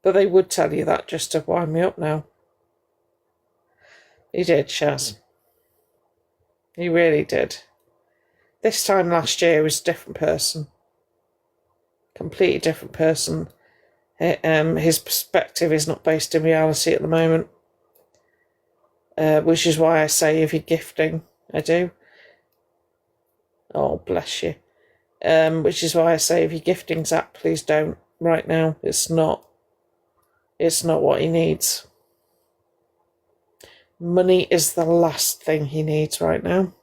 But they would tell you that just to wind me up now. He did, Shaz. He really did. This time last year he was a different person. Completely different person. His perspective is not based in reality at the moment. Which is why I say if you're gifting, I do. Oh, bless you. Which is why I say if you're gifting Zach, please don't right now. It's not what he needs. Money is the last thing he needs right now.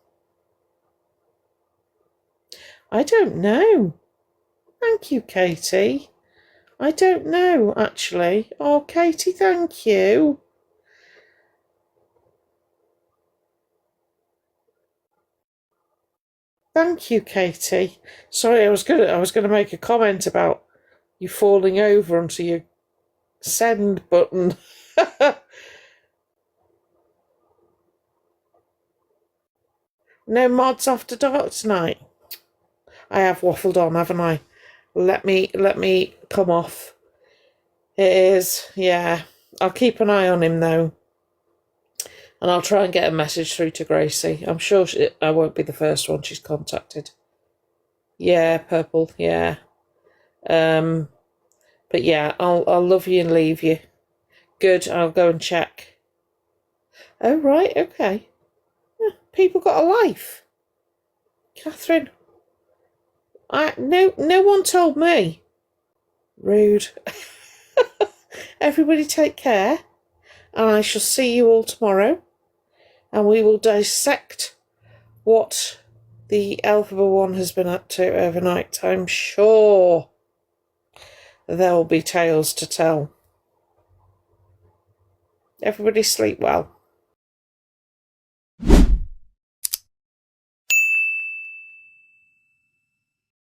I don't know. Thank you, Katie. I don't know, actually. Oh, Katie, thank you. Thank you, Katie. Sorry, I was gonna make a comment about you falling over onto your send button. No mods after dark tonight. I have waffled on, haven't I? Let me come off. It is, yeah. I'll keep an eye on him though. And I'll try and get a message through to Gracie. I'm sure I won't be the first one she's contacted. Yeah, purple, yeah. But yeah, I'll love you and leave you. Good, I'll go and check. Oh, right, okay. People got a life. Catherine. No one told me. Rude. Everybody take care. And I shall see you all tomorrow. And we will dissect what the Alphabet One has been up to overnight. I'm sure there will be tales to tell. Everybody sleep well.